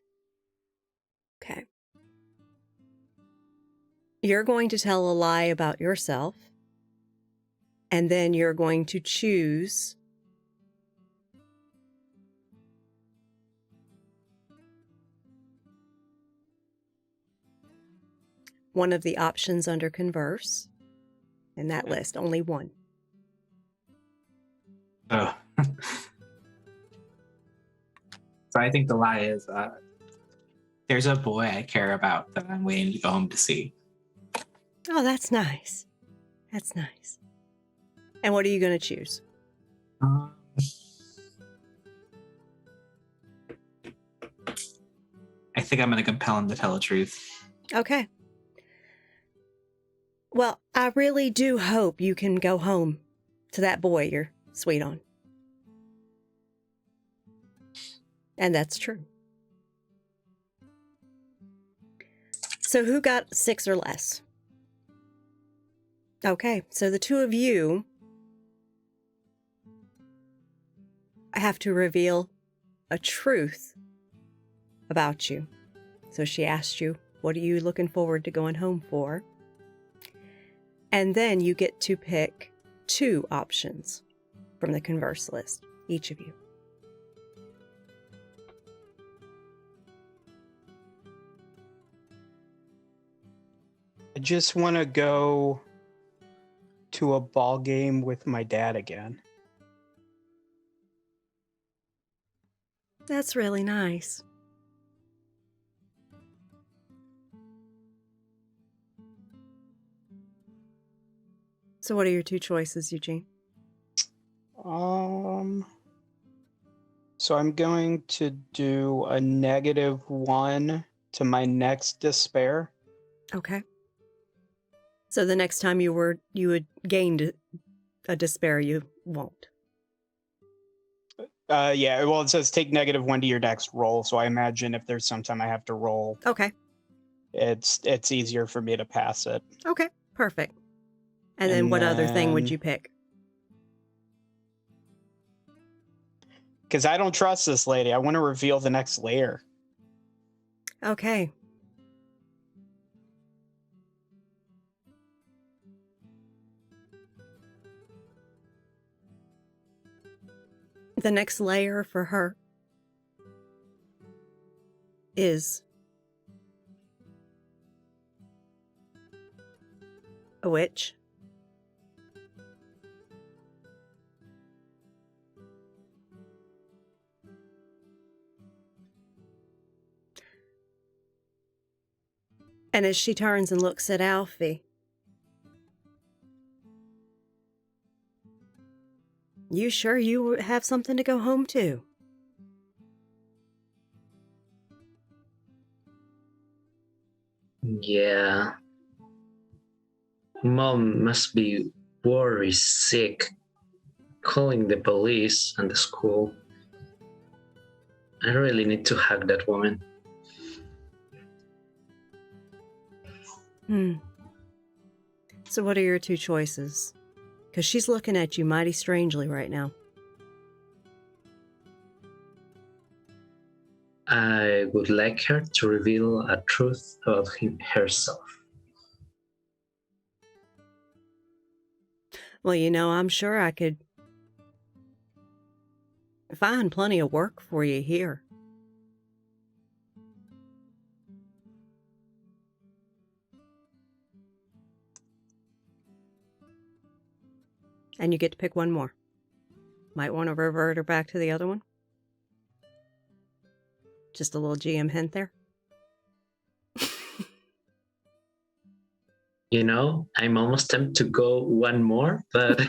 Okay. You're going to tell a lie about yourself, and then you're going to choose one of the options under converse in that list, only one. Oh. So I think the lie is there's a boy I care about that I'm waiting to go home to see. Oh, that's nice. That's nice. And what are you going to choose? Um, I think I'm going to compel him to tell the truth. Okay. Well, I really do hope you can go home to that boy you're sweet on. And that's true. So who got 6 or less? Okay, so the two of you have to reveal a truth about you. So she asked you, what are you looking forward to going home for? And then you get to pick 2 options from the converse list, each of you. I just want to go to a ball game with my dad again. That's really nice. So what are your 2 choices, Eugene? So I'm going to do a -1 to my next despair. Okay. So the next time you would gain a despair, you won't. Yeah, well, it says take -1 to your next roll, so I imagine if there's some time I have to roll, Okay. it's easier for me to pass it. Okay. Perfect. And then what other thing would you pick? Because I don't trust this lady. I want to reveal the next layer. Okay. The next layer for her is a witch. And as she turns and looks at Alfie, you sure you have something to go home to? Yeah. Mom must be worried sick, calling the police and the school. I really need to hug that woman. So what are your two choices? Because she's looking at you mighty strangely right now. I would like her to reveal a truth about herself. Well, I'm sure I could find plenty of work for you here. And you get to pick one more. Might want to revert her back to the other one. Just a little GM hint there. I'm almost tempted to go one more, but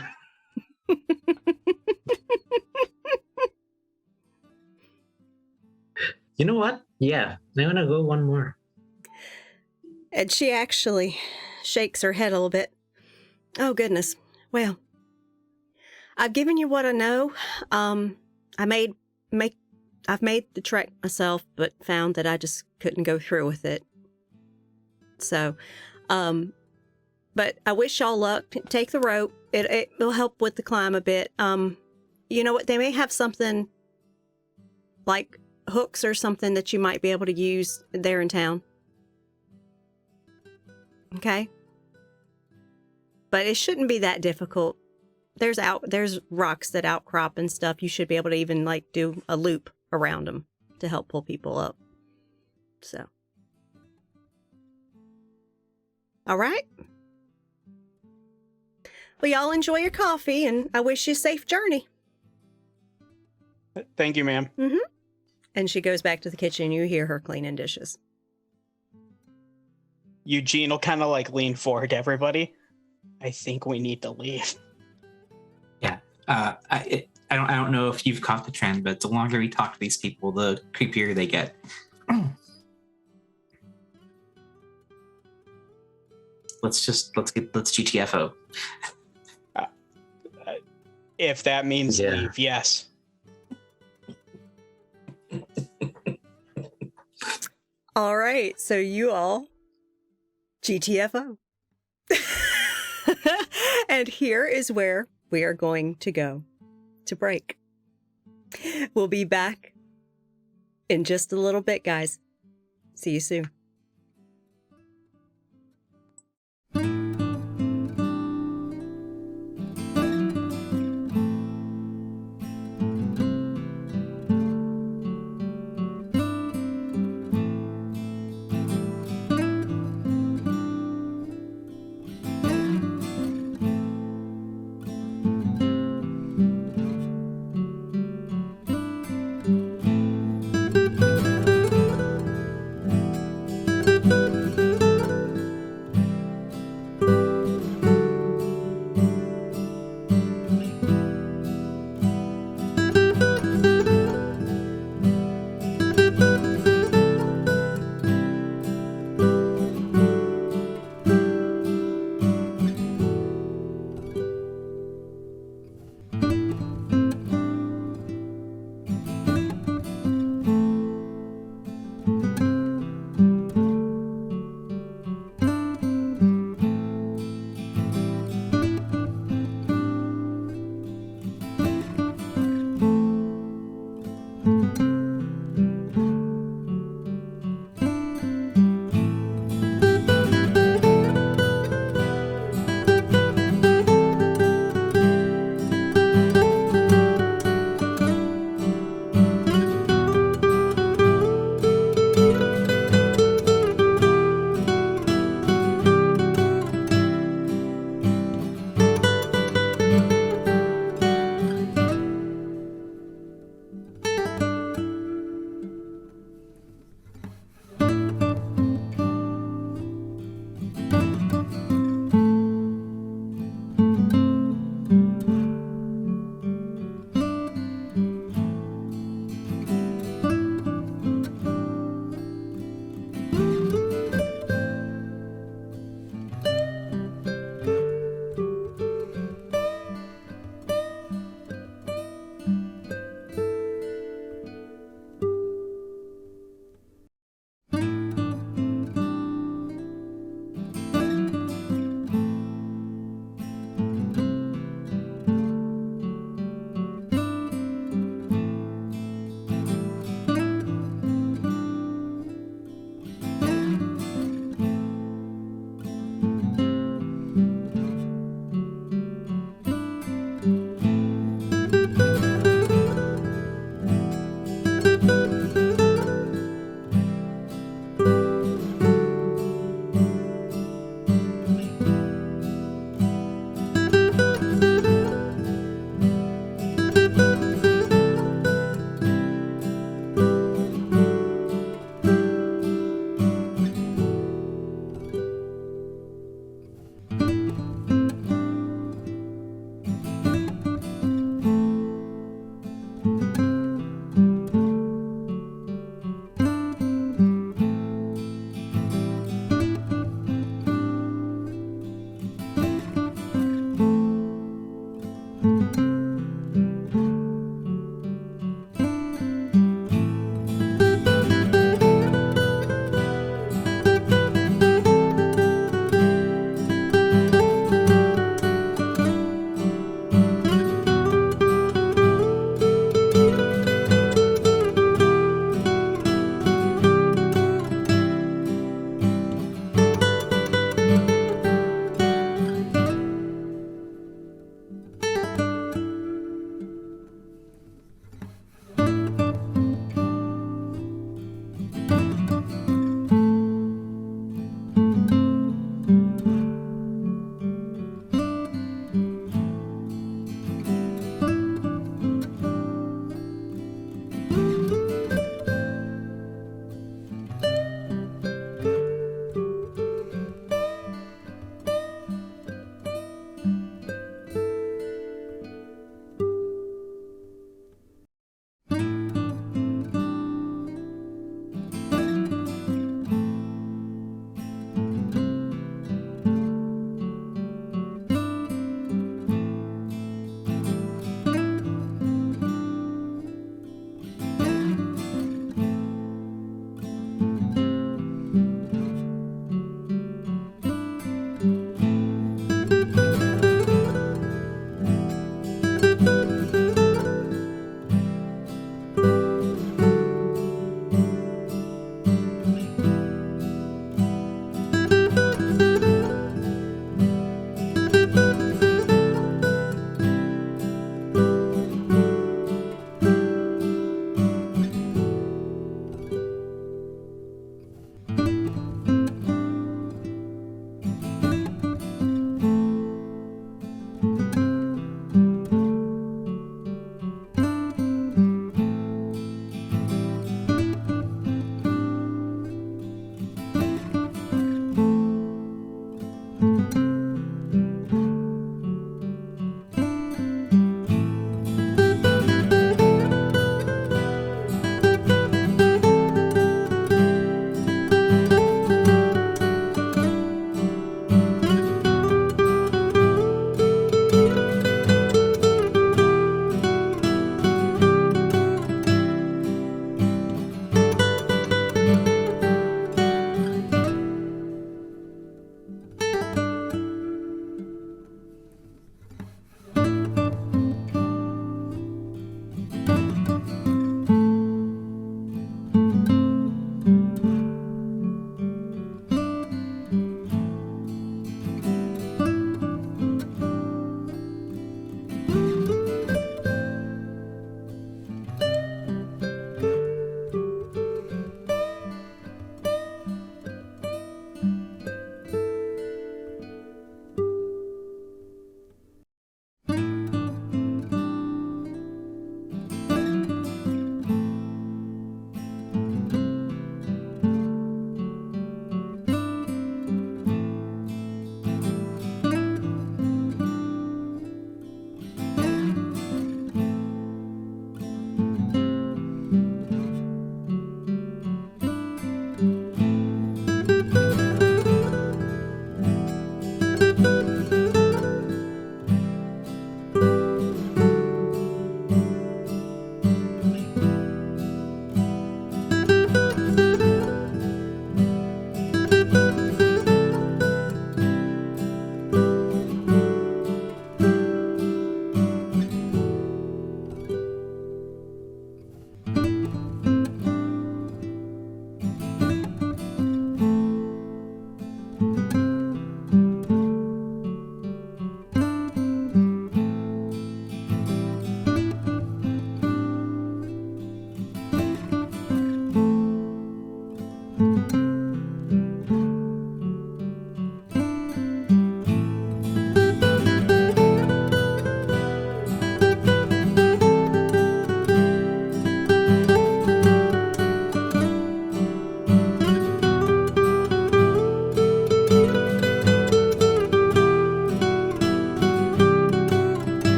you know what? Yeah, I'm gonna go one more. And she actually shakes her head a little bit. Oh, goodness. Well, I've given you what I know. I've made the trek myself, but found that I just couldn't go through with it. So, but I wish y'all luck. Take the rope. It will help with the climb a bit. You know what? They may have something like hooks or something that you might be able to use there in town. Okay? But it shouldn't be that difficult. There's rocks that outcrop and stuff. You should be able to even do a loop around them to help pull people up. So. All right. Well, y'all enjoy your coffee, and I wish you a safe journey. Thank you, ma'am. Mm-hmm. And she goes back to the kitchen. You hear her cleaning dishes. Eugene will kind of lean forward to everybody. I think we need to leave. Yeah. I don't know if you've caught the trend, but the longer we talk to these people, the creepier they get. Let's GTFO. If that means Yeah. leave, yes. All right. So you all GTFO. And here is where we are going to go to break. We'll be back in just a little bit, guys. See you soon.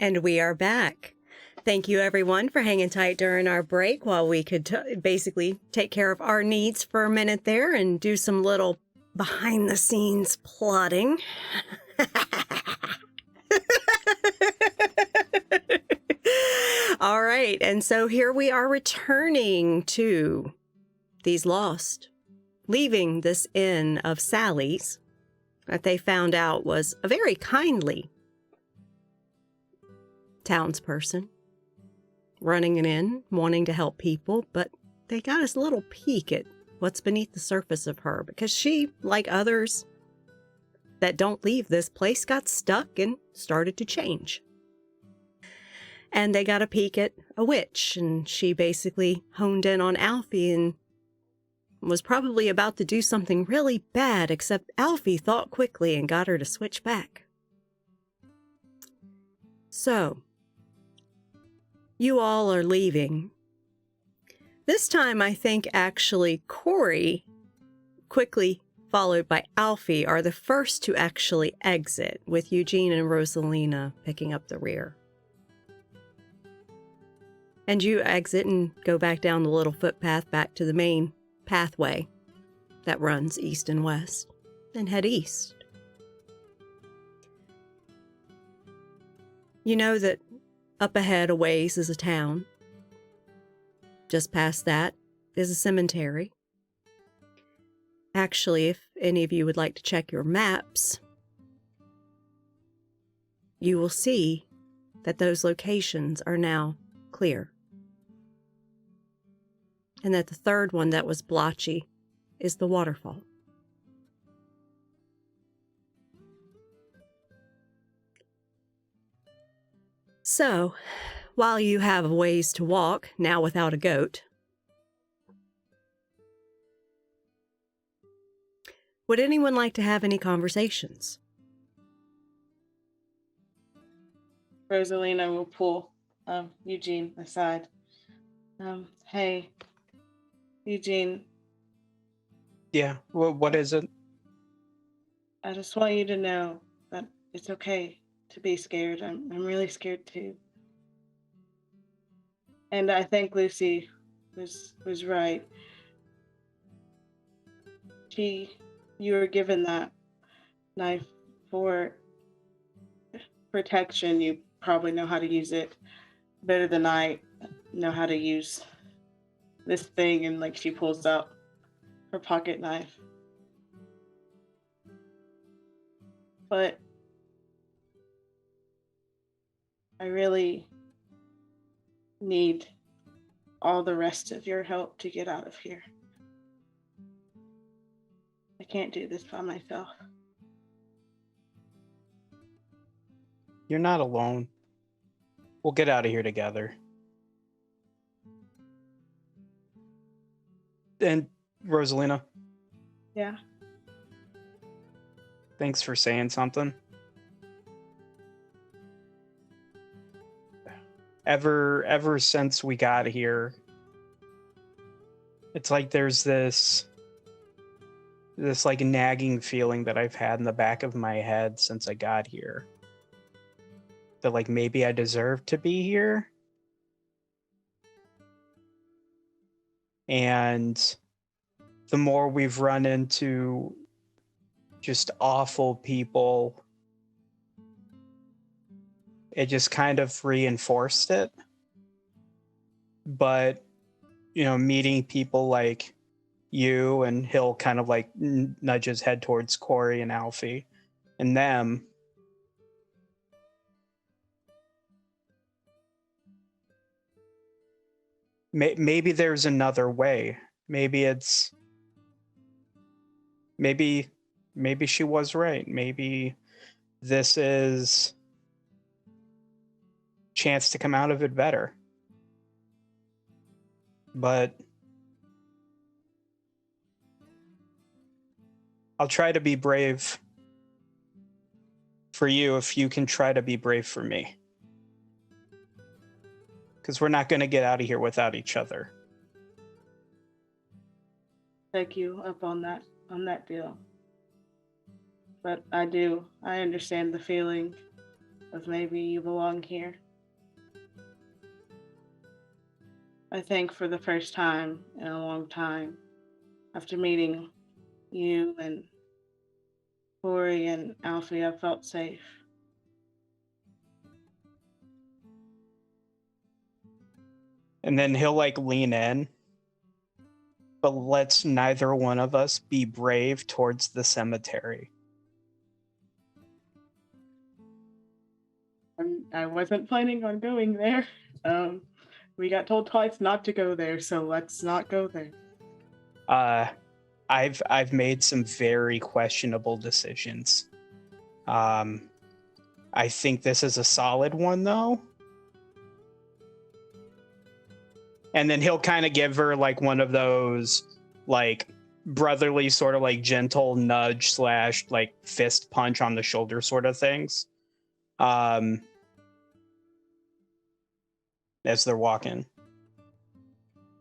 And we are back. Thank you, everyone, for hanging tight during our break while we could basically take care of our needs for a minute there and do some little behind-the-scenes plotting. All right, and so here we are returning to these lost, leaving this inn of Sally's that they found out was a very kindly townsperson running an inn, wanting to help people, but they got a little peek at what's beneath the surface of her because she, like others that don't leave this place, got stuck and started to change. And they got a peek at a witch, and she basically honed in on Alfie and was probably about to do something really bad, except Alfie thought quickly and got her to switch back. So, you all are leaving. This time, I think actually Corey, quickly followed by Alfie, are the first to actually exit, with Eugene and Rosalina picking up the rear. And you exit and go back down the little footpath back to the main pathway that runs east and west, and head east. You know that up ahead a ways is a town. Just past that is a cemetery. Actually, if any of you would like to check your maps, you will see that those locations are now clear. And that the third one that was blotchy is the waterfall. So, while you have a ways to walk, now without a goat, would anyone like to have any conversations? Rosalina will pull Eugene aside. Hey, Eugene, Yeah. Well, what is it? I just want you to know that it's okay to be scared. I'm really scared too. And I think Lucy was right. You were given that knife for protection. You probably know how to use it better than I know how to use this thing. And like she pulls out her pocket knife. But I really need all the rest of your help to get out of here. I can't do this by myself. You're not alone. We'll get out of here together. And Rosalina, Yeah. thanks for saying something. Ever since we got here, it's like there's this like nagging feeling that I've had in the back of my head since I got here. That like maybe I deserve to be here. And the more we've run into just awful people, it just kind of reinforced it. But, you know, meeting people like you, and he'll kind of like nudge his head towards Corey and Alfie and them. Maybe there's another way. Maybe she was right. Maybe this is chance to come out of it better. But I'll try to be brave for you if you can try to be brave for me. Because we're not going to get out of here without each other. Take you up on that deal. But I understand the feeling of maybe you belong here. I think for the first time in a long time, after meeting you and Corey and Alfie, I felt safe. And then he'll like lean in. But let's neither one of us be brave towards the cemetery. I wasn't planning on going there. We got told twice not to go there, so let's not go there. I've made some very questionable decisions. I think this is a solid one though. And then he'll kind of give her like one of those like brotherly sort of like gentle nudge / like fist punch on the shoulder sort of things. As they're walking.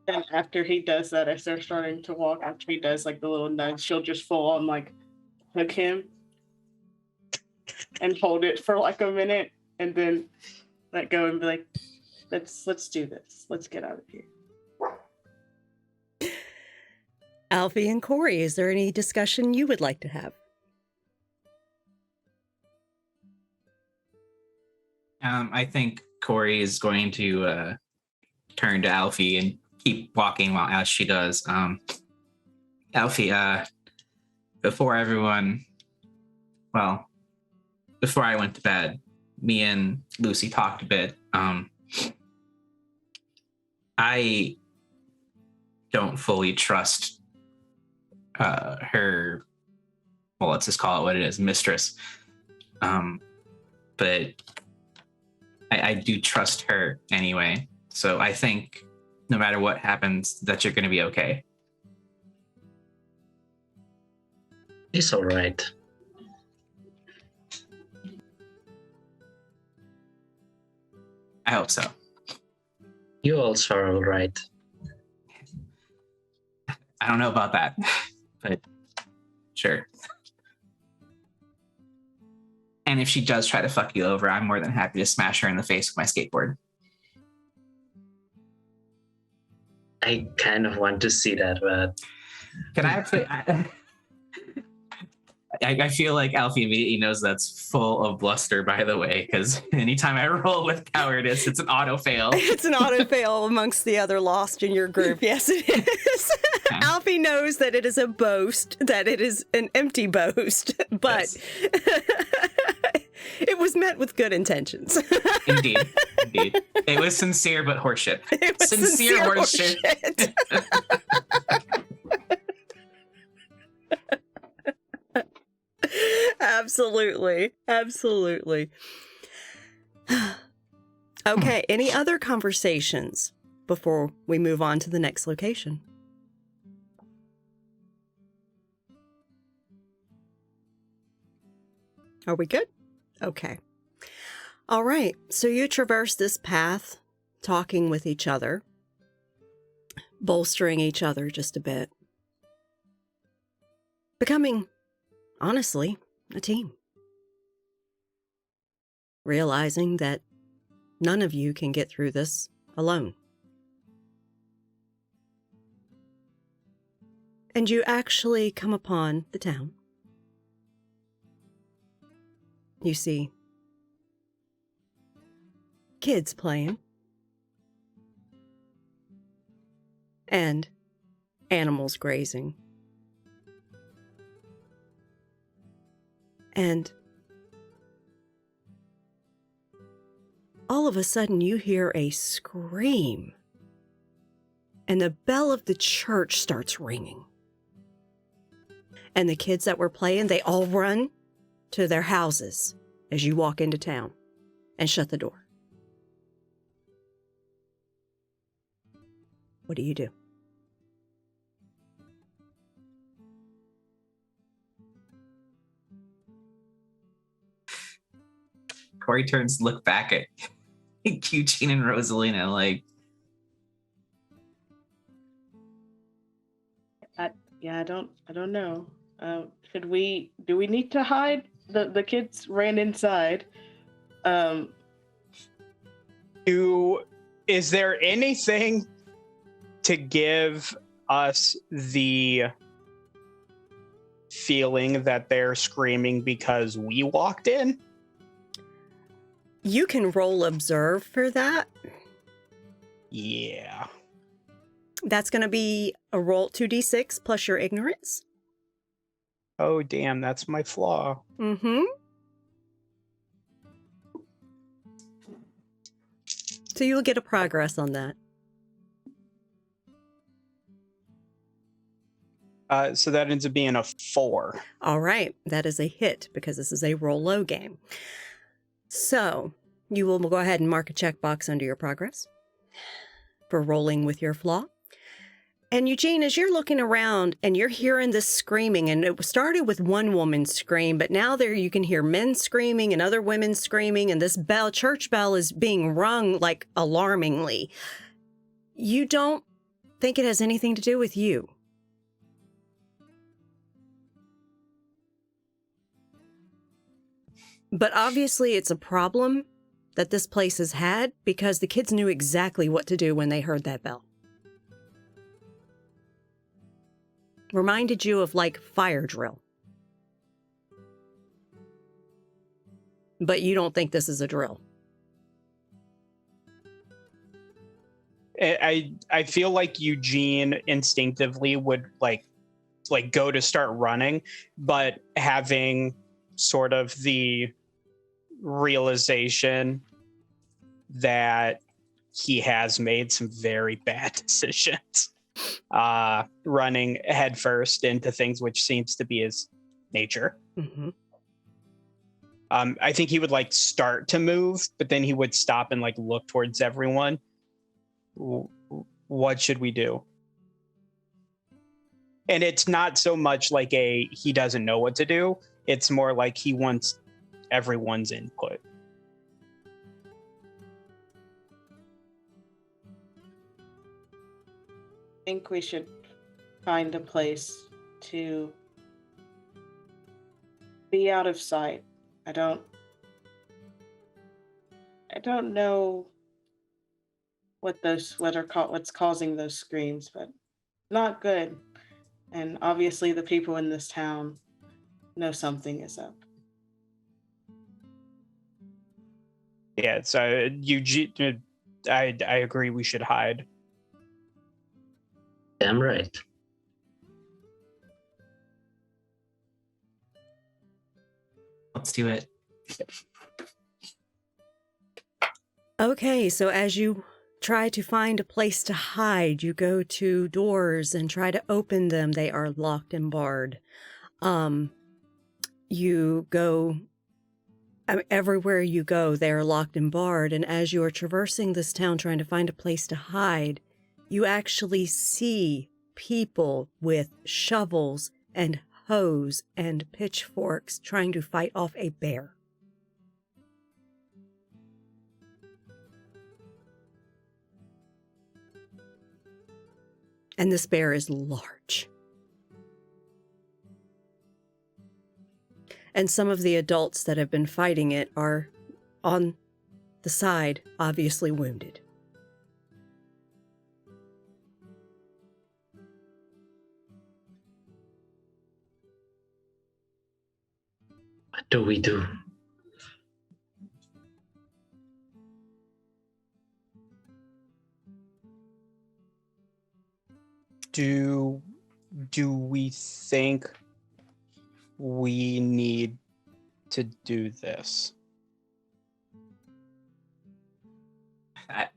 And after he does that, as they're starting to walk, after he does like the little nudge, she'll just full on like hug him and hold it for like a minute and then let go and be like, let's do this. Let's get out of here. Alfie and Corey, is there any discussion you would like to have? I think Corey is going to turn to Alfie and keep walking while as she does. Alfie, before I went to bed, me and Lucy talked a bit. I don't fully trust her, well, let's just call it what it is, mistress. But I do trust her anyway. So I think no matter what happens, that you're going to be okay. It's all right. I hope so. You also are all right. I don't know about that, but sure. And if she does try to fuck you over, I'm more than happy to smash her in the face with my skateboard. I kind of want to see that, but Can I actually? I feel like Alfie immediately knows that's full of bluster, by the way, because anytime I roll with cowardice, it's an auto fail. It's an auto fail amongst the other lost in your group. Yes, it is. Okay. Alfie knows that it is a boast, that it is an empty boast, but Yes. it was met with good intentions. Indeed. It was sincere, but horseshit. It was sincere horseshit. Absolutely. Okay, any other conversations before we move on to the next location? Are we good? Okay. All right, so you traverse this path, talking with each other, bolstering each other just a bit, becoming, honestly, a team. Realizing that none of you can get through this alone. And you actually come upon the town. You see kids playing and animals grazing. And all of a sudden you hear a scream, and the bell of the church starts ringing. And the kids that were playing, they all run to their houses as you walk into town and shut the door. What do you do? Corey turns to look back at Eugene and Rosalina like, I don't know. Do we need to hide? The kids ran inside. Is there anything to give us the feeling that they're screaming because we walked in? You can roll observe for that. Yeah. That's going to be a roll 2d6 plus your ignorance. Oh, damn, that's my flaw. Mm-hmm. So you'll get a progress on that. So that ends up being a 4. All right. That is a hit because this is a roll low game. So you will go ahead and mark a checkbox under your progress for rolling with your flaw. And Eugene, as you're looking around and you're hearing this screaming, and it started with one woman's scream, but now there you can hear men screaming and other women screaming, and this bell, church bell, is being rung like alarmingly. You don't think it has anything to do with you. But obviously it's a problem that this place has had because the kids knew exactly what to do when they heard that bell. Reminded you of like fire drill. But you don't think this is a drill. I feel like Eugene instinctively would like go to start running, but having sort of the realization that he has made some very bad decisions, running headfirst into things which seems to be his nature. Mm-hmm. I think he would like start to move, but then he would stop and like look towards everyone. What should we do? And it's not so much like he doesn't know what to do. It's more like he wants everyone's input. I think we should find a place to be out of sight. I don't know what's causing those screams, but not good. And obviously the people in this town know something is up. Yeah, so Eugene, I agree we should hide. Damn right. Let's do it. Okay, so as you try to find a place to hide, you go to doors and try to open them. They are locked and barred. You go, everywhere you go, they are locked and barred. And as you are traversing this town trying to find a place to hide, you actually see people with shovels and hoes and pitchforks trying to fight off a bear. And this bear is large. And some of the adults that have been fighting it are on the side, obviously wounded. What do we do? Do we think we need to do this?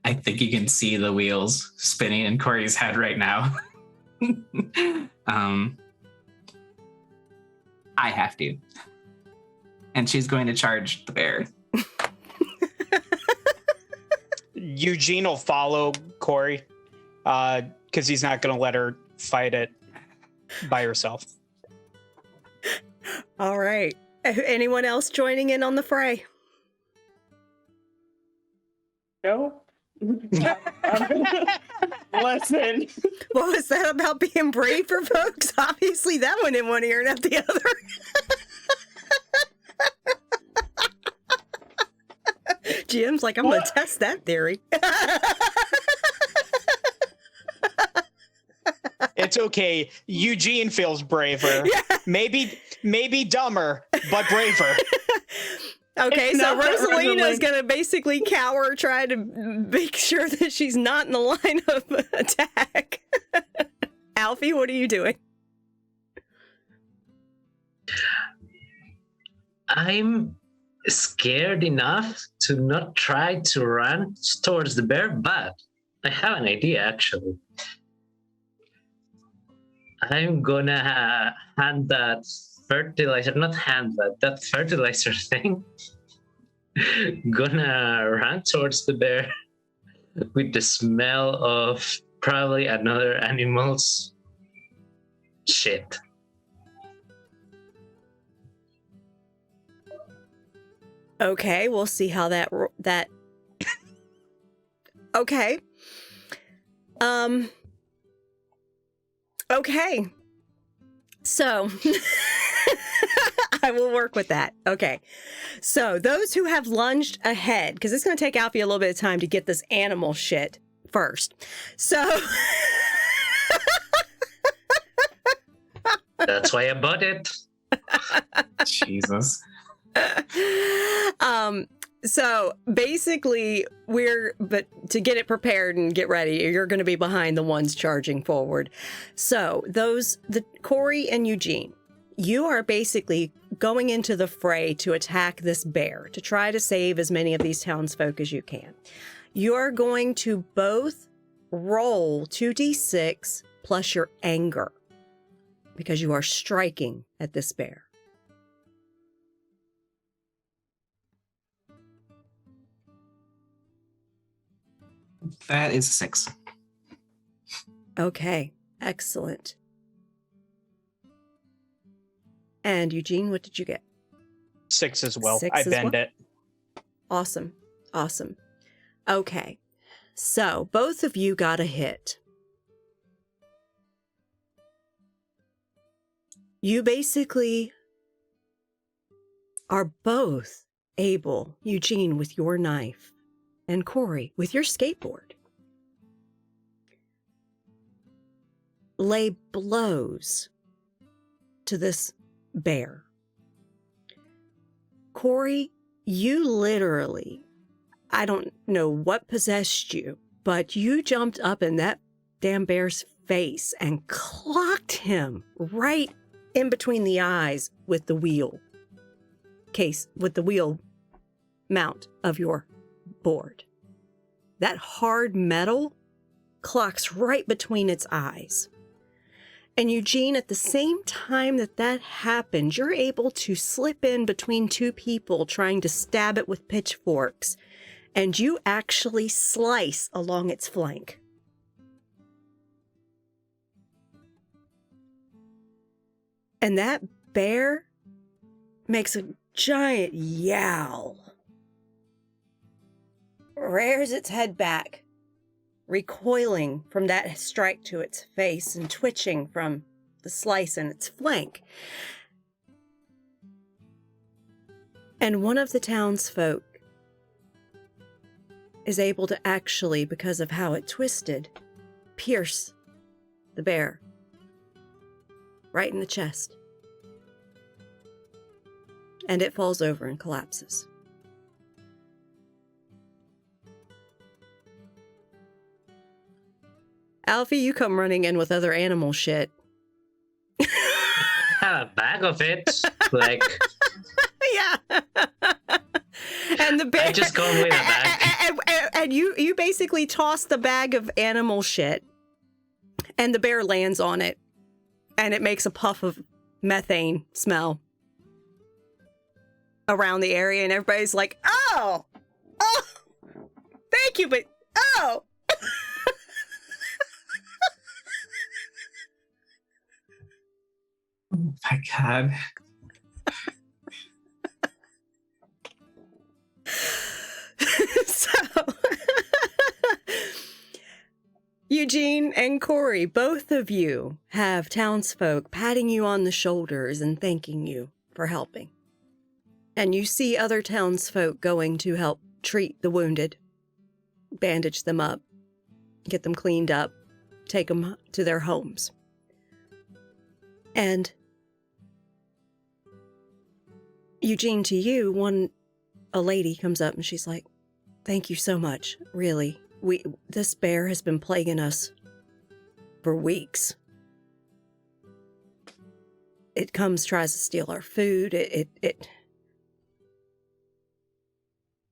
I think you can see the wheels spinning in Corey's head right now. I have to. And she's going to charge the bear. Eugene will follow Corey, because he's not going to let her fight it by herself. All right. Anyone else joining in on the fray? No. Listen. What was that about being brave for folks? Obviously, that one in one ear, not the other. Jim's like, I'm going to test that theory. It's okay. Eugene feels braver. Yeah. Maybe dumber, but braver. Okay, It's so not that Rosalina is Rosalind- going to basically cower, try to make sure that she's not in the line of attack. Alfie, what are you doing? I'm scared enough to not try to run towards the bear, but I have an idea actually. I'm gonna hand that fertilizer, not hand that fertilizer thing. Gonna run towards the bear with the smell of probably another animal's shit. Okay, we'll see how that. Okay. Okay. So, I will work with that. Okay. So, those who have lunged ahead, because it's going to take Alfie a little bit of time to get this animal shit first. So, That's why I bought it. Jesus. So basically but to get it prepared and get ready, you're going to be behind the ones charging forward. So the Corey and Eugene, you are basically going into the fray to attack this bear, to try to save as many of these townsfolk as you can. You are going to both roll 2d6 plus your anger because you are striking at this bear. That is a 6. Okay, excellent. And Eugene, what did you get? 6 as well. 6 I as bend well? it. Awesome. Awesome. Okay, so both of you got a hit. You basically are both able, Eugene with your knife and Corey with your skateboard, lay blows to this bear. Corey, you literally, I don't know what possessed you, but you jumped up in that damn bear's face and clocked him right in between the eyes with the wheel mount of your board. That hard metal clocks right between its eyes. And Eugene, at the same time that happens, you're able to slip in between two people trying to stab it with pitchforks, and you actually slice along its flank. And that bear makes a giant yowl, rears its head back, recoiling from that strike to its face and twitching from the slice in its flank. And one of the townsfolk is able to actually, because of how it twisted, pierce the bear right in the chest. And it falls over and collapses. Alfie, you come running in with other animal shit. Have a bag of it. Like, Yeah. And the bear. I just go with a bag. And you basically toss the bag of animal shit, and the bear lands on it, and it makes a puff of methane smell around the area, and everybody's like, oh, thank you, but, oh. Oh my God. So, Eugene and Corey, both of you have townsfolk patting you on the shoulders and thanking you for helping. And you see other townsfolk going to help treat the wounded, bandage them up, get them cleaned up, take them to their homes. And Eugene, to you, a lady comes up and she's like, "Thank you so much. Really, this bear has been plaguing us for weeks. It comes, tries to steal our food.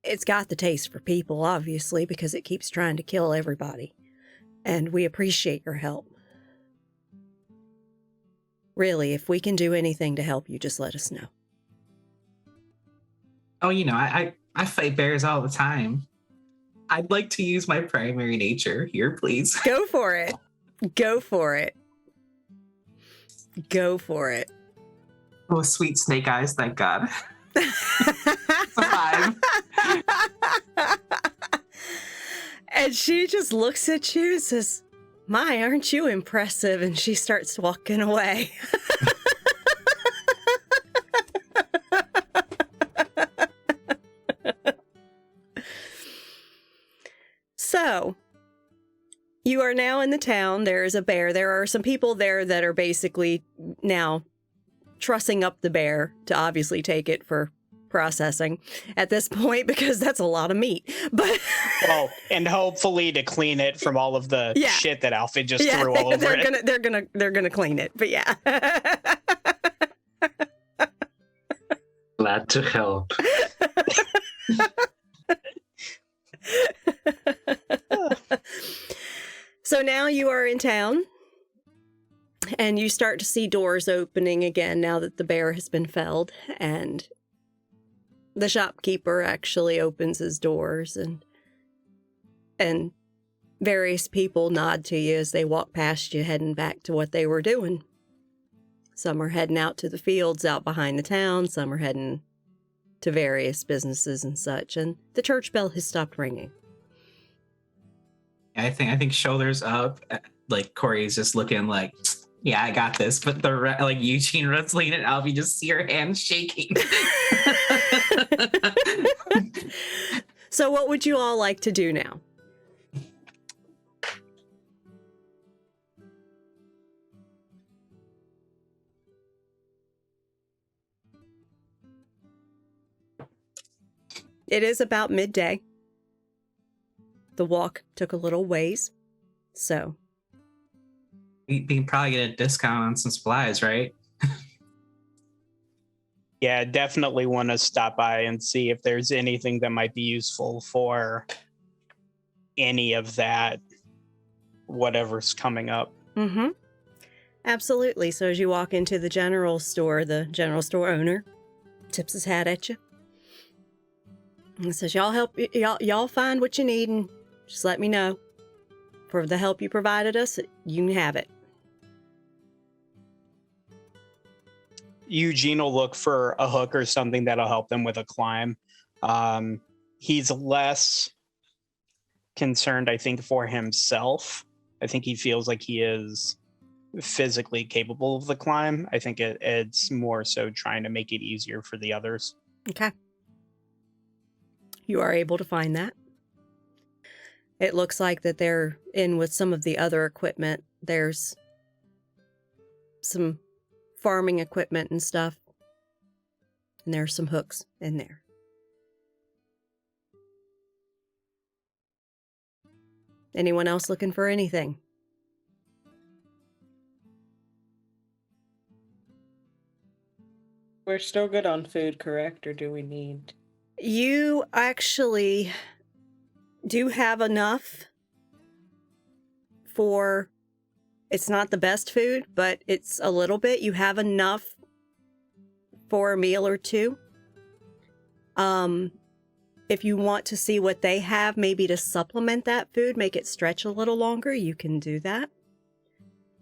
It's got the taste for people, obviously, because it keeps trying to kill everybody. And we appreciate your help. Really, if we can do anything to help you, just let us know." Oh, I fight bears all the time. I'd like to use my primary nature here, please. Go for it. Go for it. Go for it. Oh, sweet snake eyes, thank God. Survive. And she just looks at you and says, "My, aren't you impressive?" And she starts walking away. So, you are now in the town. There is a bear. There are some people there that are basically now trussing up the bear to obviously take it for processing at this point, because that's a lot of meat. But Well, and hopefully to clean it from all of the Yeah. shit that Alfie just threw all over it. they're gonna clean it. But yeah. Glad to help. So now you are in town, and you start to see doors opening again now that the bear has been felled, and the shopkeeper actually opens his doors, and various people nod to you as they walk past you, heading back to what they were doing. Some are heading out to the fields out behind the town, some are heading to various businesses and such, and the church bell has stopped ringing. I think shoulders up. Like Corey's just looking like, yeah, I got this. But like Eugene, Rosaline, and Alfie just see her hands shaking. So what would you all like to do now? It is about midday. The walk took a little ways, so. We can probably get a discount on some supplies, right? Yeah, definitely want to stop by and see if there's anything that might be useful for any of that, whatever's coming up. Mm-hmm. Absolutely. So as you walk into the general store owner tips his hat at you and says, y'all find what you need and just let me know. For the help you provided us, you can have it. Eugene will look for a hook or something that'll help them with a climb. He's less concerned, I think, for himself. I think he feels like he is physically capable of the climb. I think it's more so trying to make it easier for the others. Okay. You are able to find that. It looks like that they're in with some of the other equipment. There's some farming equipment and stuff. And there's some hooks in there. Anyone else looking for anything? We're still good on food, correct? Or do we need... You actually do have enough for, it's not the best food, but it's a little bit. You have enough for a meal or two. If you want to see what they have, maybe to supplement that food, make it stretch a little longer, you can do that.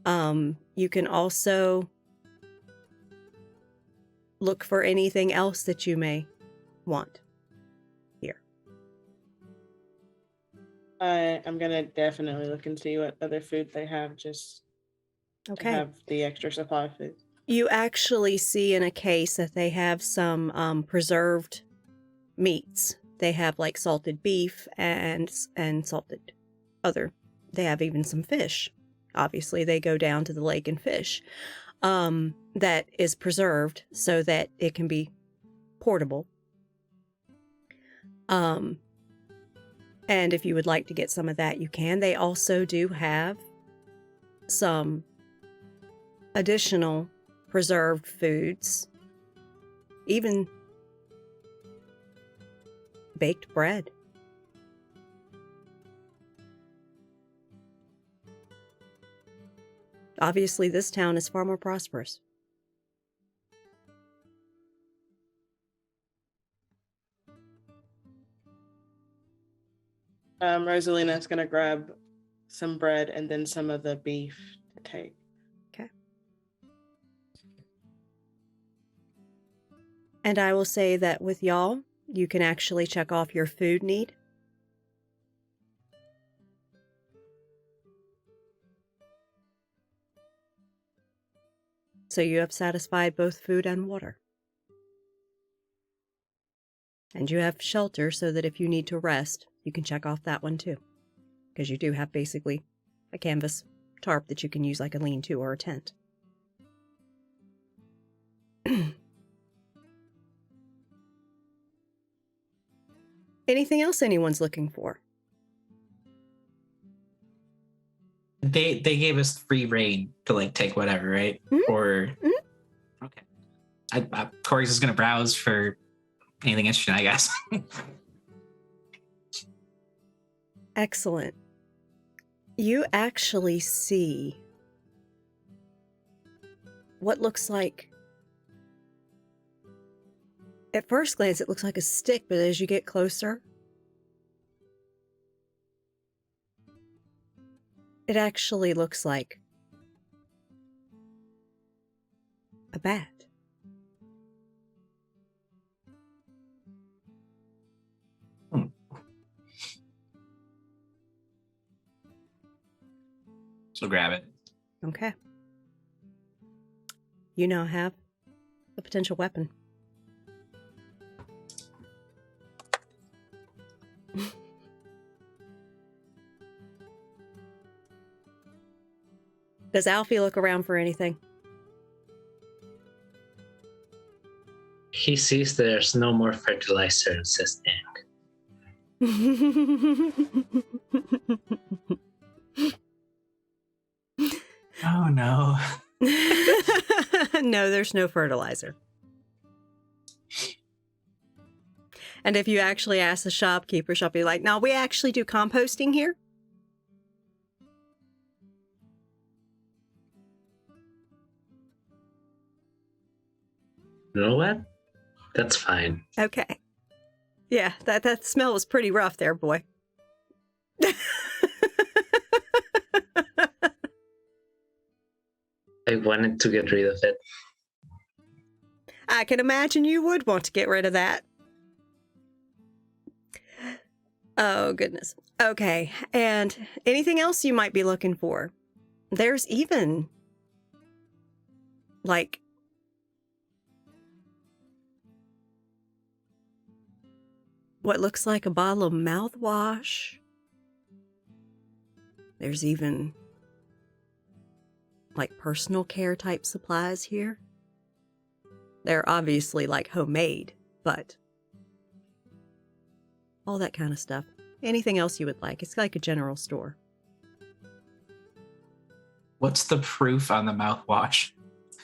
You can also look for anything else that you may want here. I'm gonna definitely look and see what other food they have, just to Okay. have the extra supply of food. You actually see in a case that they have some preserved meats They have like salted beef and salted other. They have even some fish. Obviously, they go down to the lake and fish. That is preserved so that it can be portable. And if you would like to get some of that, you can. They also do have some additional preserved foods, even baked bread. Obviously, this town is far more prosperous. Rosalina's gonna grab some bread and then some of the beef to take. Okay. And I will say that with y'all, you can actually check off your food need. So you have satisfied both food and water. And you have shelter so that if you need to rest, you can check off that one too. Because you do have basically a canvas tarp that you can use like a lean-to or a tent. Anything else anyone's looking for? They gave us free reign to like take whatever, right? Mm-hmm. Or okay, Corey's is gonna browse for anything interesting, I guess. Excellent. You actually see what looks like, at first glance, it looks like a stick, but as you get closer, it actually looks like a bat. So grab it. Okay. You now have a potential weapon. Does Alfie look around for anything? He sees there's no more fertilizer and says, Oh no. No, there's no fertilizer. And if you actually ask the shopkeeper, she'll be like, no, we actually do composting here. you know what? That's fine. Okay. Yeah, that smell was pretty rough there, boy. I wanted to get rid of it. I can imagine you would want to get rid of that. Oh, goodness. Okay, and anything else you might be looking for? There's even, like, what looks like a bottle of mouthwash. There's even, like, personal care type supplies here. They're obviously, like, homemade, but all that kind of stuff. Anything else you would like. It's like a general store. What's the proof on the mouthwash?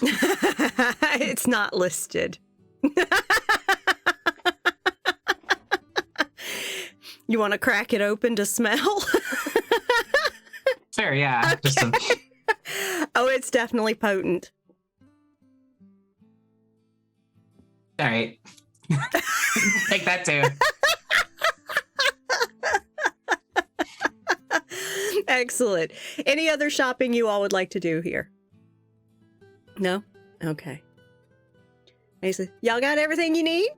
It's not listed. You want to crack it open to smell? Fair, yeah. Okay. Just Oh, it's definitely potent. all right. Take that too. Excellent. Any other shopping you all would like to do here? No? Okay. Basically, y'all got everything you need?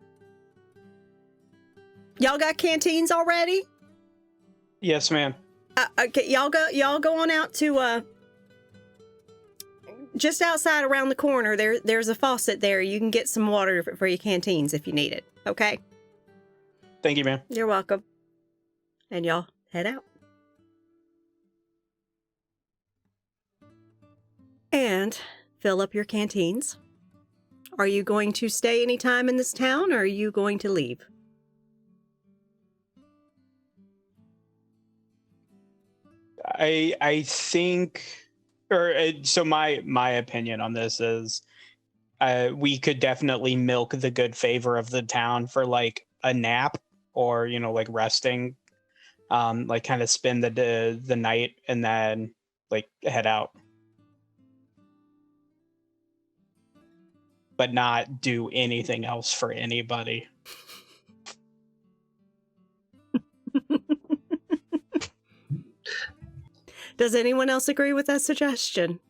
Y'all got canteens already? Yes, ma'am. Okay, y'all go on out to just outside around the corner. There's a faucet there. You can get some water for your canteens if you need it. Okay? Thank you, man. You're welcome. And y'all head out. And fill up your canteens. Are you going to stay any time in this town, or are you going to leave? I think, so my opinion on this is, we could definitely milk the good favor of the town for like a nap, or like resting, like kind of spend the night and then like head out, but not do anything else for anybody. Does anyone else agree with that suggestion?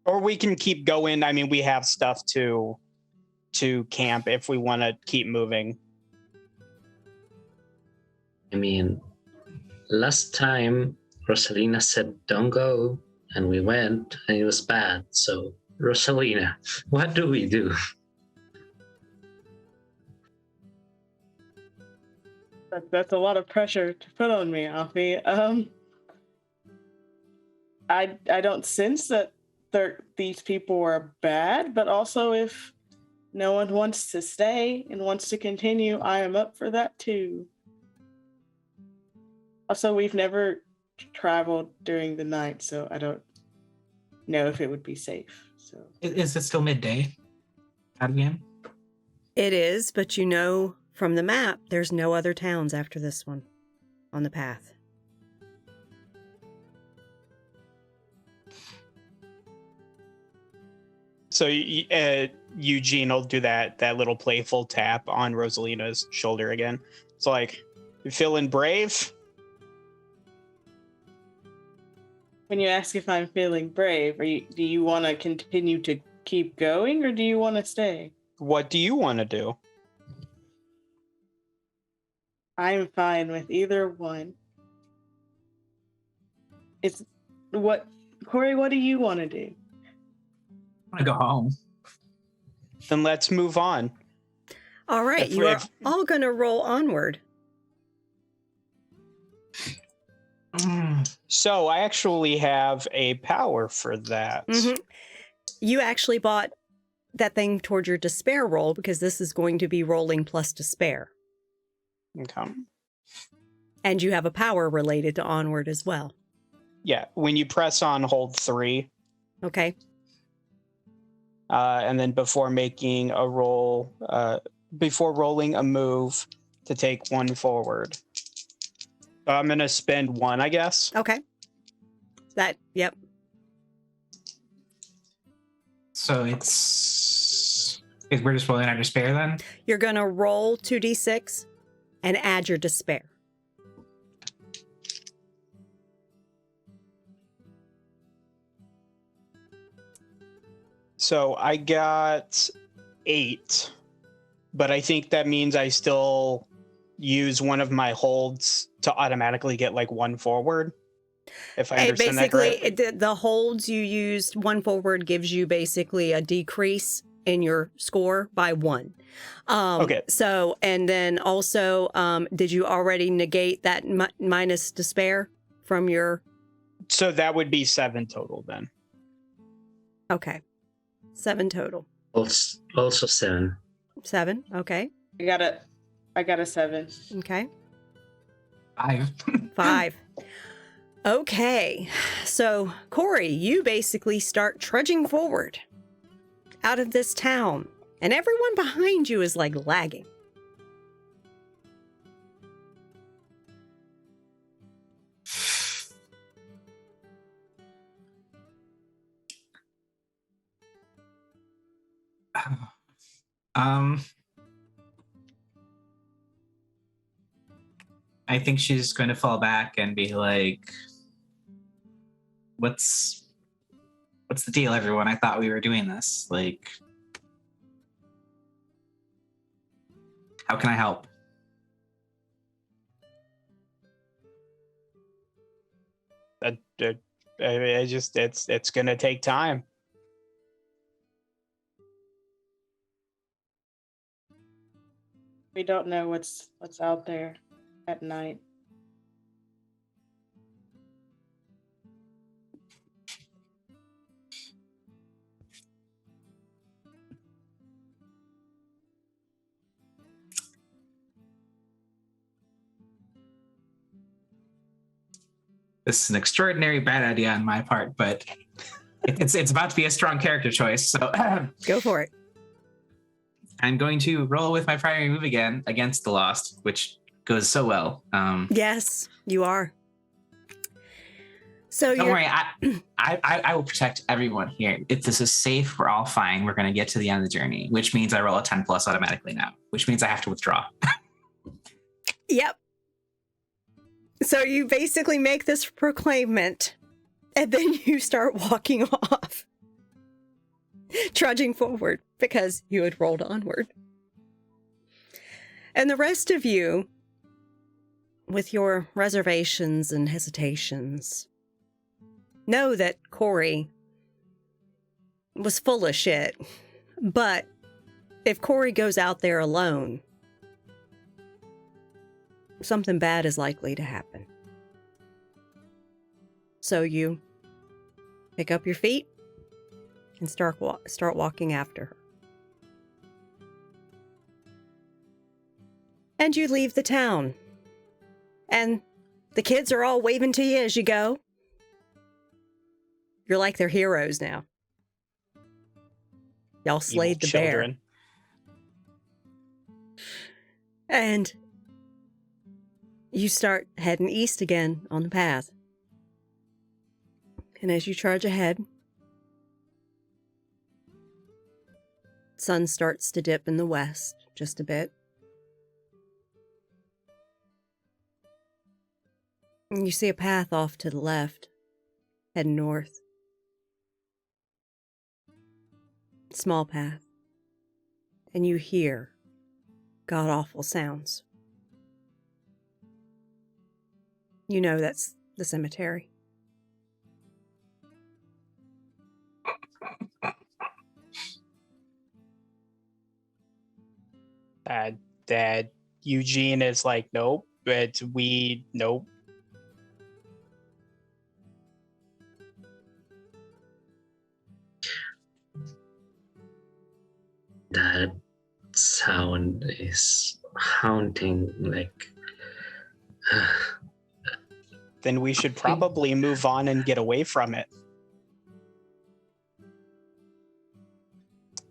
Or we can keep going. I mean, we have stuff to camp if we want to keep moving. I mean, last time Rosalina said don't go, and we went, and it was bad. So, Rosalina, what do we do? That's a lot of pressure to put on me, Alfie. I don't sense that these people are bad, but also if no one wants to stay and wants to continue, I am up for that too. Also, we've never traveled during the night, so I don't know if it would be safe. So Is it still midday? Out again? It is, but from the map, there's no other towns after this one on the path. So Eugene will do that little playful tap on Rosalina's shoulder again. It's like, you feeling brave? when you ask if I'm feeling brave, do you want to continue to keep going, or do you want to stay? What do you want to do? I'm fine with either one. Corey, what do you want to do? I want to go home. Then let's move on. All right, you are all going to roll onward. So I actually have a power for that. Mm-hmm. You actually bought that thing toward your despair roll because this is going to be rolling plus despair. Okay. And you have a power related to onward as well. Yeah, when you press on hold 3. Okay. And then before making a roll, before rolling a move to take 1 forward. I'm going to spend 1, I guess. Okay. Yep. So we're just rolling our despair then? You're going to roll 2d6 and add your despair. So I got 8, but I think that means I still use one of my holds to automatically get like 1 forward. If I understand that correctly. Basically, the holds you used, 1 forward gives you basically a decrease in your score by 1. Okay. So, and then also, did you already negate that minus despair from your? So that would be 7 total then. Okay. 7 total. Also 7. 7. Okay. I got a 7. Okay. 5. 5. Okay. So, Corey, you basically start trudging forward out of this town, and everyone behind you is like lagging. I think she's going to fall back and be like, what's the deal, everyone? I thought we were doing this. Like, how can I help? It's gonna take time. We don't know what's out there at night. This is an extraordinary bad idea on my part, but it's about to be a strong character choice. So Go for it. I'm going to roll with my primary move again against the Lost, which goes so well. Yes, you are. So Don't you're worry, I will protect everyone here. If this is safe, we're all fine. We're going to get to the end of the journey, which means I roll a 10 plus automatically now, which means I have to withdraw. Yep. So you basically make this proclaimment, and then you start walking off, trudging forward because you had rolled onward. And the rest of you, with your reservations and hesitations, know that Corey was full of shit. But if Corey goes out there alone, something bad is likely to happen. So you pick up your feet and start walking after her. And you leave the town. And the kids are all waving to you as you go. You're like their heroes now. Y'all slayed the bear. And you start heading east again on the path. And as you charge ahead, sun starts to dip in the west just a bit. And you see a path off to the left, heading north. Small path. And you hear god-awful sounds. You know that's the cemetery. That Eugene is like, nope, nope. That sound is haunting, like. Then we should probably move on and get away from it.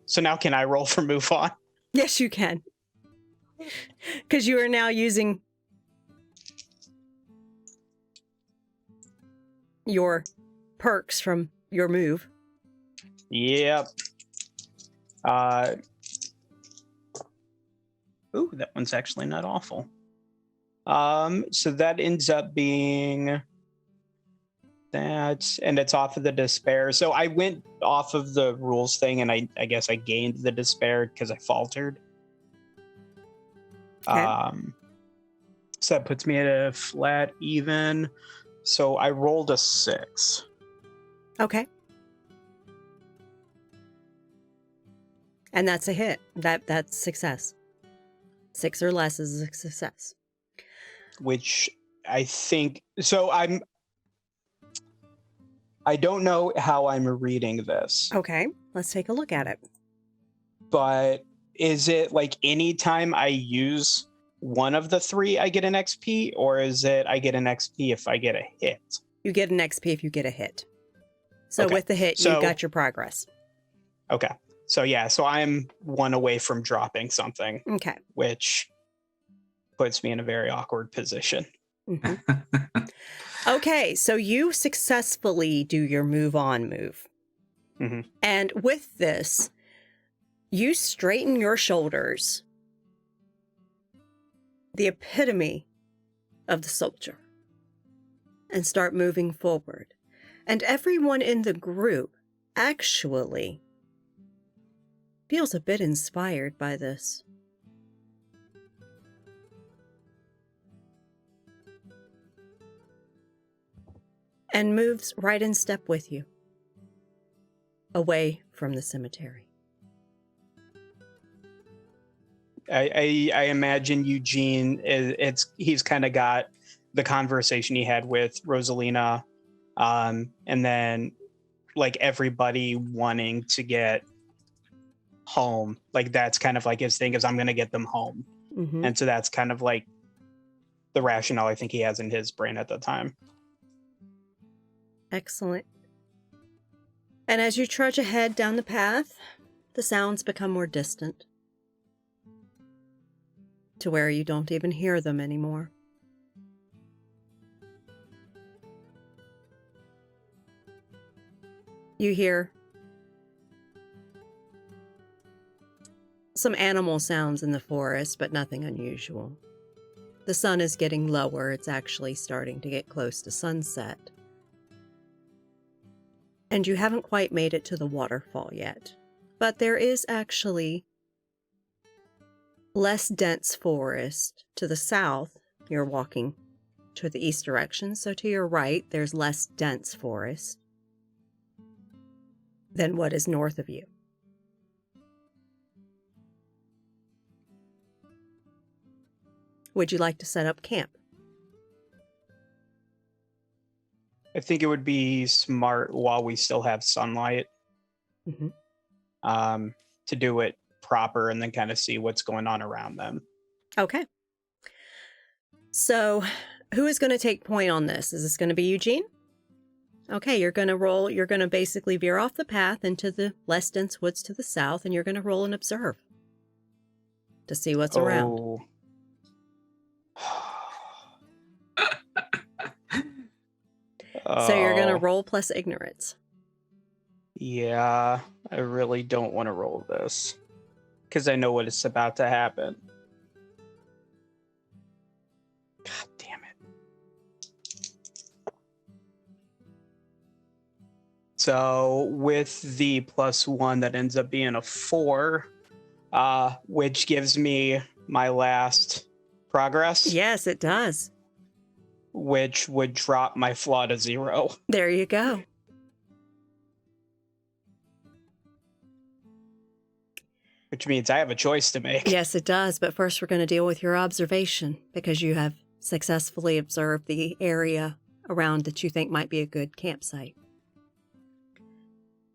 So now can I roll for move on? Yes, you can. Because you are now using your perks from your move. Yep. Ooh, that one's actually not awful. So that ends up being that, and it's off of the despair. So I went off of the rules thing, and I guess I gained the despair because I faltered. Okay. So that puts me at a flat even. So I rolled a 6. Okay. And that's a hit. That's success. 6 or less is a success. Which I think, so I don't know how I'm reading this. Okay, let's take a look at it. But is it like anytime I use one of the 3, I get an XP, or is it I get an XP if I get a hit? You get an XP if you get a hit. So Okay. with the hit, you got your progress. Okay. So yeah, so I'm 1 away from dropping something, Okay. which puts me in a very awkward position. Mm-hmm. Okay, so you successfully do your move on move. Mm-hmm. And with this, you straighten your shoulders. The epitome of the soldier. And start moving forward. And everyone in the group actually feels a bit inspired by this. And moves right in step with you, away from the cemetery. I imagine Eugene he's kind of got the conversation he had with Rosalina, and then like everybody wanting to get home. Like that's kind of like his thing is I'm going to get them home. Mm-hmm. And so that's kind of like the rationale I think he has in his brain at the time. Excellent. And as you trudge ahead down the path, the sounds become more distant to where you don't even hear them anymore. You hear some animal sounds in the forest, but nothing unusual. The sun is getting lower. It's actually starting to get close to sunset. And you haven't quite made it to the waterfall yet. But there is actually less dense forest to the south. You're walking to the east direction, so to your right, there's less dense forest than what is north of you. Would you like to set up camp? I think it would be smart while we still have sunlight, to do it proper and then kind of see what's going on around them. Okay. So, who is going to take point on this? Is this going to be Eugene? Okay, you're going to roll. You're going to basically veer off the path into the less dense woods to the south, and you're going to roll and observe to see what's around. So you're going to roll plus ignorance. Yeah, I really don't want to roll this because I know what is about to happen. God damn it. So with the +1, that ends up being a 4, which gives me my last progress. Yes, it does. Which would drop my flaw to 0. There you go. Which means I have a choice to make. Yes, it does. But first, we're going to deal with your observation because you have successfully observed the area around that you think might be a good campsite.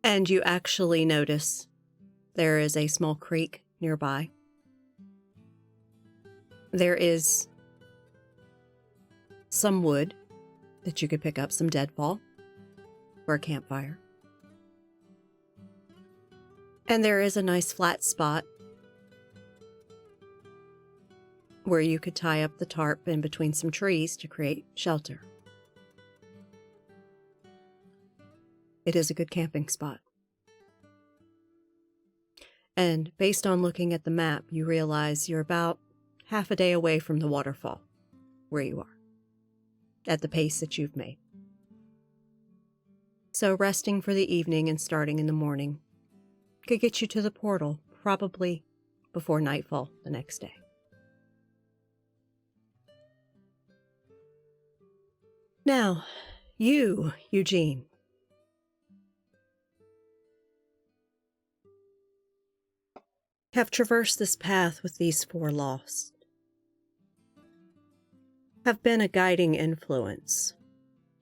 And you actually notice there is a small creek nearby. There is some wood that you could pick up, some deadfall for a campfire. And there is a nice flat spot where you could tie up the tarp in between some trees to create shelter. It is a good camping spot. And based on looking at the map, you realize you're about half a day away from the waterfall where you are, at the pace that you've made. So resting for the evening and starting in the morning could get you to the portal probably before nightfall the next day. Now, you, Eugene, have traversed this path with these 4 lost, have been a guiding influence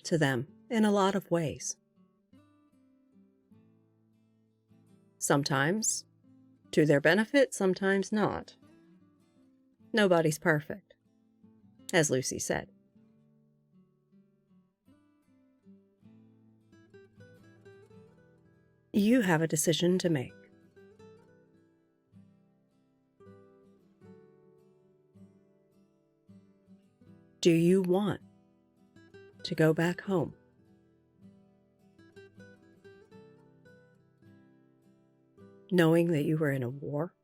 to them in a lot of ways. Sometimes to their benefit, sometimes not. Nobody's perfect, as Lucy said. You have a decision to make. Do you want to go back home? Knowing that you were in a war?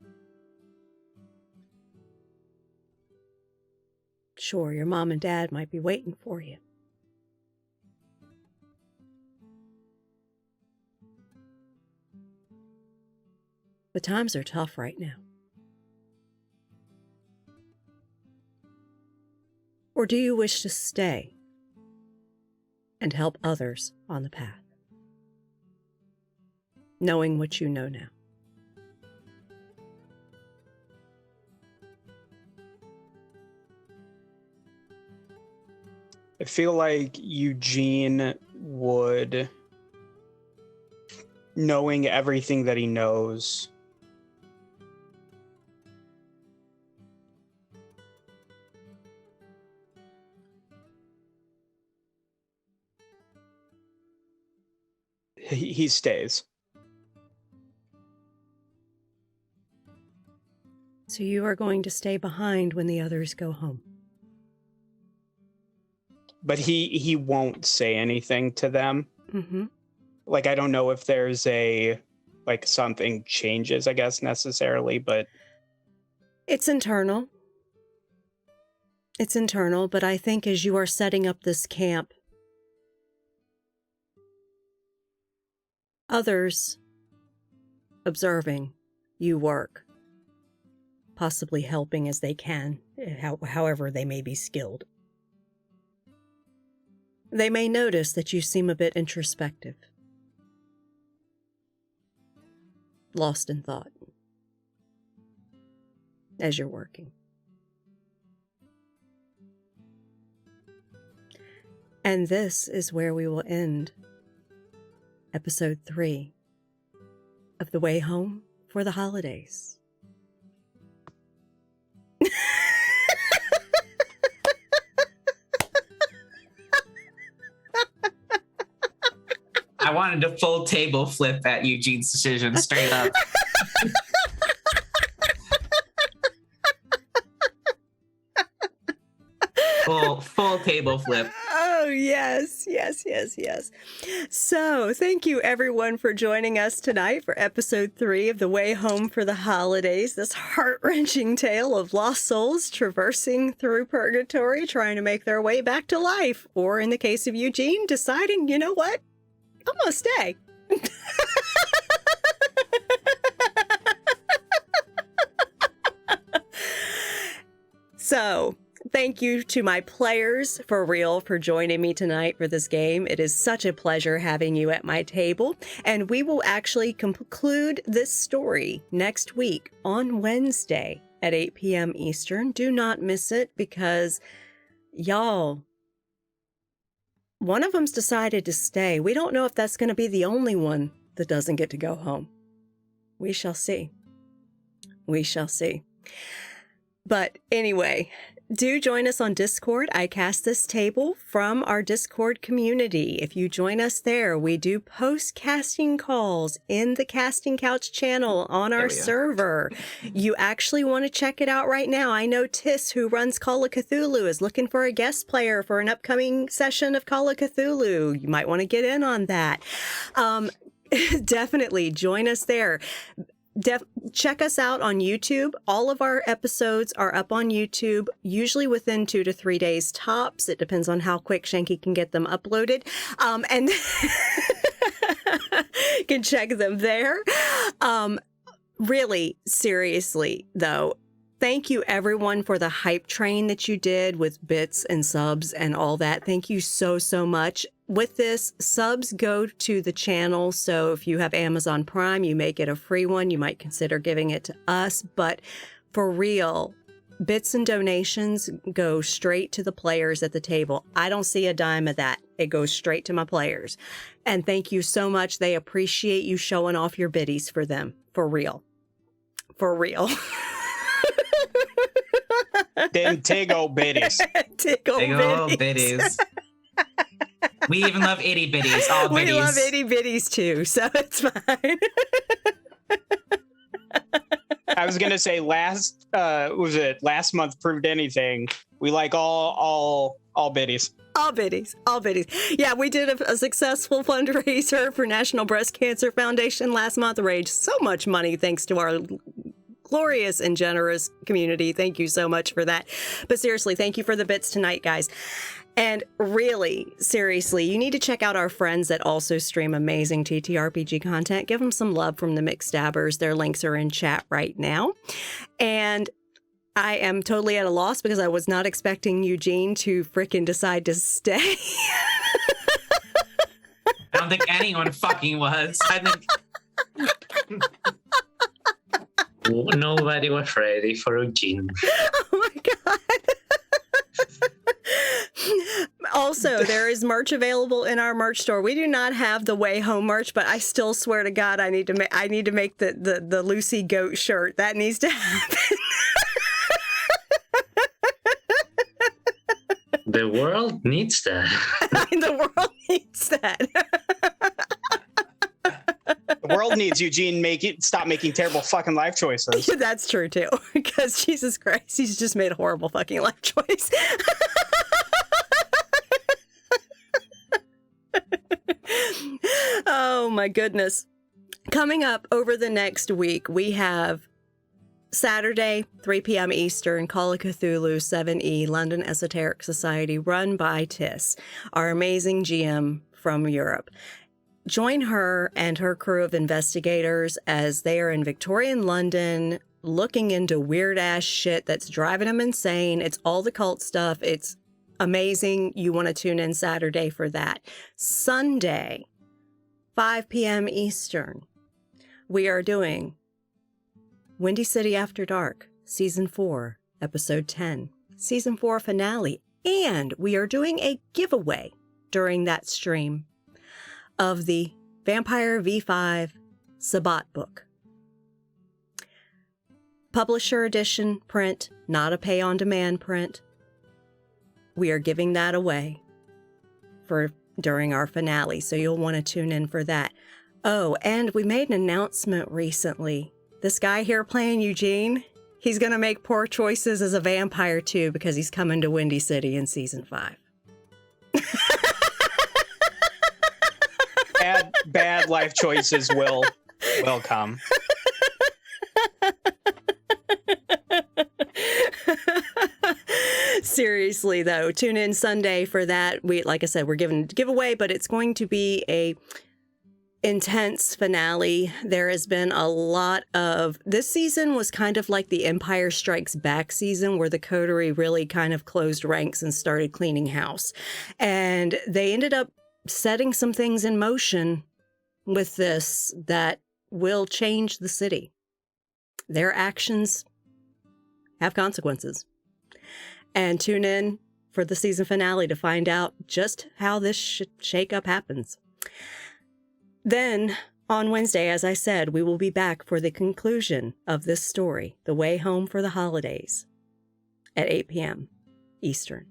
Sure, your mom and dad might be waiting for you. The times are tough right now. Or do you wish to stay and help others on the path, knowing what you know now? I feel like Eugene would, knowing everything that he knows, he stays. So you are going to stay behind when the others go home. But he won't say anything to them. Mm-hmm. Like, I don't know if there's something changes, I guess, necessarily, but It's internal. It's internal, but I think as you are setting up this camp, others observing you work, possibly helping as they can, however they may be skilled. They may notice that you seem a bit introspective, lost in thought, as you're working. And this is where we will end episode 3 of The Way Home for the Holidays. I wanted a full table flip at Eugene's decision, straight up. Full table flip. Oh, yes. So, thank you everyone for joining us tonight for episode 3 of The Way Home for the Holidays. This heart-wrenching tale of lost souls traversing through purgatory, trying to make their way back to life. Or in the case of Eugene, deciding, you know what? I'm gonna stay. So, thank you to my players, for real, for joining me tonight for this game. It is such a pleasure having you at my table. And we will actually conclude this story next week on Wednesday at 8 p.m. Eastern. Do not miss it because, y'all, one of them's decided to stay. We don't know if that's going to be the only one that doesn't get to go home. We shall see. We shall see. But anyway, do join us on Discord. I cast this table from our Discord community. If you join us there, we do post casting calls in the Casting Couch channel on our server. You actually want to check it out right now. I know Tis, who runs Call of Cthulhu, is looking for a guest player for an upcoming session of Call of Cthulhu. You might want to get in on that. Definitely join us there. Check us out on YouTube. All of our episodes are up on YouTube, usually within 2 to 3 days tops. It depends on how quick Shanky can get them uploaded. And you can check them there. Really, seriously, though, thank you everyone for the hype train that you did with bits and subs and all that. Thank you so, so much. With this, subs go to the channel, so if you have Amazon Prime, you may get a free one. You might consider giving it to us, but for real, bits and donations go straight to the players at the table. I don't see a dime of that. It goes straight to my players. And thank you so much. They appreciate you showing off your biddies for them. For real. For real. Them tig-o biddies. Tig-o biddies. We even love itty bitties. All bitties. We love itty bitties too, so it's fine. I was gonna say last month proved anything. We like all biddies. All biddies, all biddies. Yeah, we did a successful fundraiser for National Breast Cancer Foundation last month. Raised so much money thanks to our glorious and generous community. Thank you so much for that. But seriously, thank you for the bits tonight, guys. And really, seriously, you need to check out our friends that also stream amazing TTRPG content. Give them some love from the McStabbers. Their links are in chat right now. And I am totally at a loss because I was not expecting Eugene to frickin' decide to stay. I don't think anyone fucking was. I think nobody was ready for Eugene. Oh my God. Also, there is merch available in our merch store. We do not have the Way Home merch, but I still swear to God, I need to make the Lucy Goat shirt. That needs to happen. The world needs that. The world needs that. The world needs Eugene stop making terrible fucking life choices. That's true too. Because Jesus Christ, he's just made a horrible fucking life choice. Oh my goodness. Coming up over the next week, we have Saturday, 3 p.m. Eastern, Call of Cthulhu 7E, London Esoteric Society, run by Tiss, our amazing GM from Europe. Join her and her crew of investigators as they are in Victorian London looking into weird-ass shit that's driving them insane. It's all the cult stuff. It's amazing. You want to tune in Saturday for that. Sunday, 5 p.m. Eastern, we are doing Windy City After Dark, Season 4, Episode 10, Season 4 finale. And we are doing a giveaway during that stream of the Vampire V5 Sabbat book. Publisher edition print, not a pay-on-demand print. We are giving that away during our finale, so you'll want to tune in for that. Oh, and we made an announcement recently. This guy here playing Eugene, he's going to make poor choices as a vampire too because he's coming to Windy City in Season 5. Bad life choices will come. Seriously though, tune in Sunday for that. Like I said, we're giving a giveaway, but it's going to be a intense finale. There has been a lot of... This season was kind of like the Empire Strikes Back season where the coterie really kind of closed ranks and started cleaning house. And they ended up setting some things in motion with this that will change the city. Their actions have consequences. And tune in for the season finale to find out just how this shakeup happens. Then, on Wednesday, as I said, we will be back for the conclusion of this story, The Way Home for the Holidays, at 8 p.m. Eastern.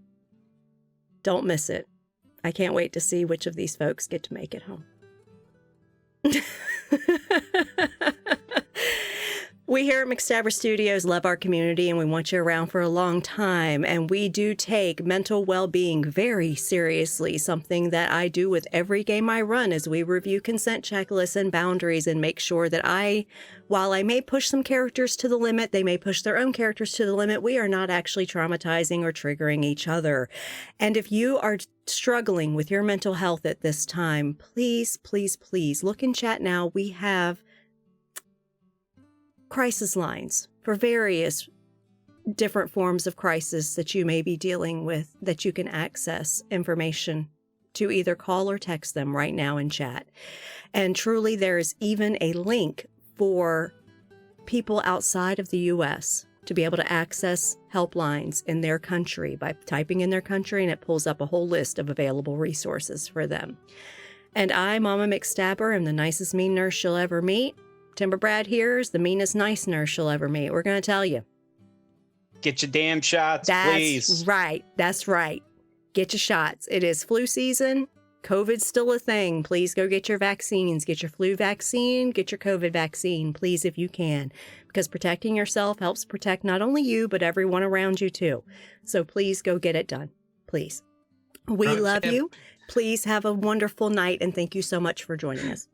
Don't miss it. I can't wait to see which of these folks get to make it home. We here at McStabber Studios love our community and we want you around for a long time. And we do take mental well-being very seriously. Something that I do with every game I run is we review consent checklists and boundaries and make sure that while I may push some characters to the limit, they may push their own characters to the limit, we are not actually traumatizing or triggering each other. And if you are struggling with your mental health at this time, please, please, please look in chat now. We have crisis lines for various different forms of crisis that you may be dealing with that you can access information to either call or text them right now in chat. And truly, there's even a link for people outside of the U.S. to be able to access helplines in their country by typing in their country, and it pulls up a whole list of available resources for them. And I, Mama McStabber, am the nicest mean nurse you'll ever meet. Timber Brad here is the meanest nice nurse you'll ever meet. We're going to tell you. Get your damn shots, please. That's right. That's right. Get your shots. It is flu season. COVID's still a thing. Please go get your vaccines. Get your flu vaccine. Get your COVID vaccine, please, if you can. Because protecting yourself helps protect not only you, but everyone around you, too. So please go get it done. Please. We love you. Please have a wonderful night, and thank you so much for joining us.